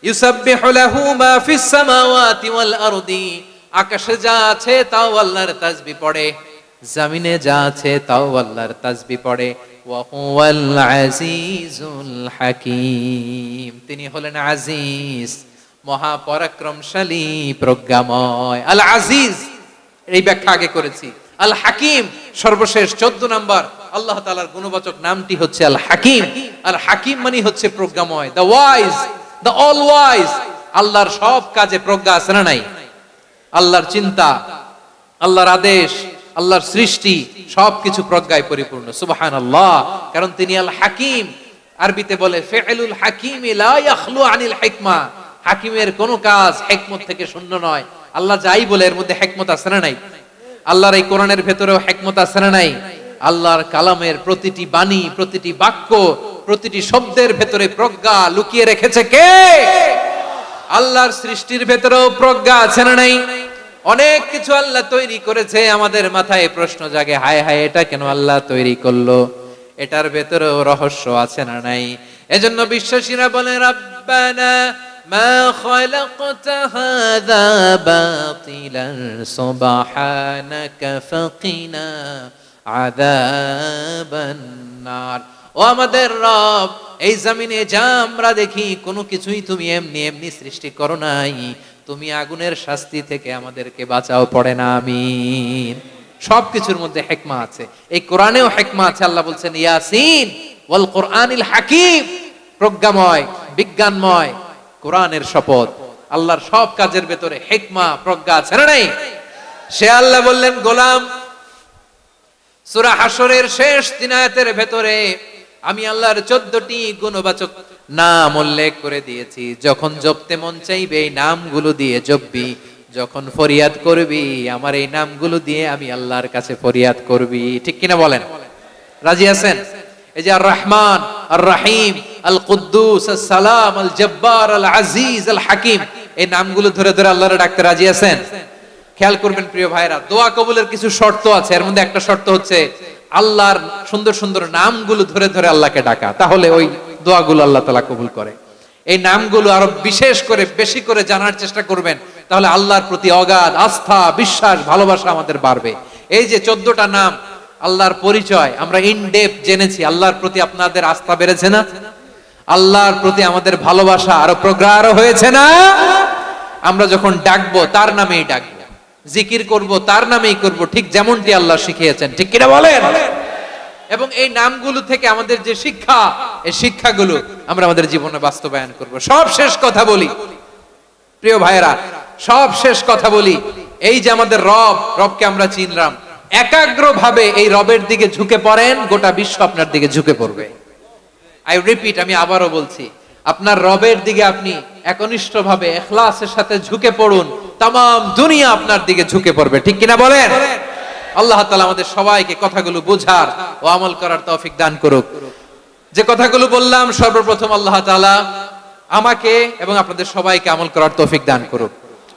ইউসাব্বিহু লাহু মা ফিস সামাওয়াতি ওয়াল আরদি, আকাশে যা আছে তাও আল্লাহর তাসবিহ পড়ে, জমিনে যা আছে তাও আল্লাহর তাসবিহ পড়ে। ওয়া হুয়াল আজিজুল হাকীম, তিনি হলেন আজিজ, মহাপরাক্রমশালী, প্রজ্ঞাময়। আল আজিজ এই ব্যাখ্যা আগে করেছি। আল হাকিম সর্বশেষ 14 নাম্বার আল্লাহ তাআলার গুণবাচক নামটি হচ্ছে আল হাকিম। আল হাকিম মানে হচ্ছে প্রজ্ঞাময়, the wise, the all wise. আল্লাহর সব কাজে প্রজ্ঞা আছে না নাই? আল্লাহর চিন্তা, আল্লাহর আদেশ, আল্লাহর সৃষ্টি সবকিছু প্রজ্ঞায় পরিপূর্ণ। সুবহানাল্লাহ। কারণ তিনি আল হাকিম। আরবিতে বলে ফি'লুল হাকিমি লা ইয়াখলু আনিল হিকমা, হাকিমের কোন কাজ হিকমত থেকে শূন্য নয়। আল্লাহ যাই বলে এর মধ্যে হিকমত আছে না নাই? আল্লাহর এই কোরআনের ভেতরেও হিকমত আছে না নাই? আল্লাহর কালামের প্রতিটি বাণী, প্রতিটি বাক্য, প্রতিটি শব্দের ভেতরে প্রজ্ঞা লুকিয়ে রেখেছে কে? আল্লাহর সৃষ্টির ভেতরেও প্রজ্ঞা আছে না নাই? অনেক কিছু আল্লাহ তৈরি করেছে, আমাদের মাথায় প্রশ্ন জাগে, হায় হায় এটা কেন আল্লাহ তৈরি করলো? এটার ভেতরেও রহস্য আছে না নাই? এজন্য বিশ্বাসীরা বলে রাব্বানা মা খালাকতা হাযা বাতিলান সুবহানাকা ফাকিনা আযাবান নার। ও আমাদের রব, এই জমিনে যা আমরা দেখি কোনো কিছুই তুমি এমনি এমনি সৃষ্টি করো নাই, তুমি আগুনের শাস্তি থেকে আমাদেরকে বাঁচাও, পড়ে না আমিন। সবকিছুর মধ্যে হিকমা আছে, এই কোরআনেও হিকমা আছে। আল্লাহ বলছেন ইয়াসিন ওয়াল কোরআনিল হাকিম, প্রজ্ঞাময়, বিজ্ঞানময় কোরআনের শপথ। আল্লাহর সব কাজের ভেতরে হিকমা, প্রজ্ঞা আছে না নাই? সে আল্লাহ বললেন গোলাম, সূরা হাশরের শেষ 3 আয়াতের ভেতরে আমি আল্লাহর 14টি গুণবাচক নাম উল্লেখ করে দিয়েছি। যখন জপতে মন চাইবে এই নামগুলো দিয়ে জপবি, যখন ফরিয়াদ করবি আমার এই নামগুলো দিয়ে আমি আল্লাহর কাছে ফরিয়াদ করবি। ঠিক কিনা বলেন? রাজি আছেন? এই যে আর রহমান, আর রাহিম, আল কুদ্দুস, আস সালাম, আল জব্বার, আল আজিজ, আল হাকিম, এই নামগুলো ধরে ধরে আল্লাহরে ডাকতে রাজি আছেন? খেয়াল করবেন প্রিয় ভাইরা, দোয়া কবুলের কিছু শর্ত আছে। এর মধ্যে একটা শর্ত হচ্ছে আল্লাহর সুন্দর সুন্দর নামগুলো ধরে ধরে আল্লাহকে ডাকা, তাহলে ওই দোয়াগুলো আল্লাহ তাআলা কবুল করে। এই নামগুলো আরো বিশেষ করে বেশি করে জানার চেষ্টা করবেন, তাহলে আল্লাহর প্রতি অগাধ আস্থা, বিশ্বাস, ভালোবাসা আমাদের বাড়বে। এই যে 14টা নাম আল্লাহর পরিচয় আমরা ইন ডেপথ জেনেছি, আল্লাহর প্রতি আপনাদের আস্থা বেড়েছে না? আল্লাহর প্রতি আমাদের ভালোবাসা আরো প্রগাঢ় হয়েছে না? আমরা যখন ডাকবো তার নামেই ডাকবো, জিকির করব তার নামেই করব, ঠিক যেমনটি আল্লাহ শিখিয়েছেন, ঠিক কিনা বলেন? এবং এই নামগুলো থেকে আমাদের যে শিক্ষা, এই শিক্ষাগুলো আমরা আমাদের জীবনে বাস্তবায়ন করব। সব শেষ কথা বলি প্রিয় ভাইরা, সব শেষ কথা বলি, এই যে আমাদের রবকে আমরা চিনলাম, একাগ্রভাবে এই রবের দিকে ঝুঁকে পড়েন, গোটা বিশ্ব আপনার দিকে ঝুঁকে পড়বে। আই রিপিট, আমি আবারও বলছি, আপনার রবের দিকে আপনি একনিষ্ঠভাবে ইখলাসের সাথে ঝুঁকে পড়ুন, তামাম দুনিয়া আপনার দিকে ঝুঁকে পড়বে, ঠিক কিনা বলেন? আল্লাহ তাআলা আমাদের সবাইকে কথাগুলো বোঝার ও আমল করার তৌফিক দান করুক। যে কথাগুলো বললাম, সর্বপ্রথম আল্লাহ তাআলা আমাকে এবং আপনাদের সবাইকে আমল করার তৌফিক দান করুক।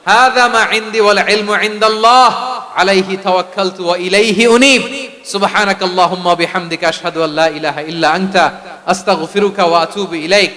হাযা মা ইনদি ওয়াল ইলমু ইনদাল্লাহ আলাইহি তাওয়াক্কালতু ওয়া ইলাইহি উনীব। সুবহানাকাল্লাহুম্মা ওয়া বিহামদিকা আশহাদু আল্লা ইলাহা ইল্লা আনতা আস্তাগফিরুকা ওয়া আতুবু ইলাইক।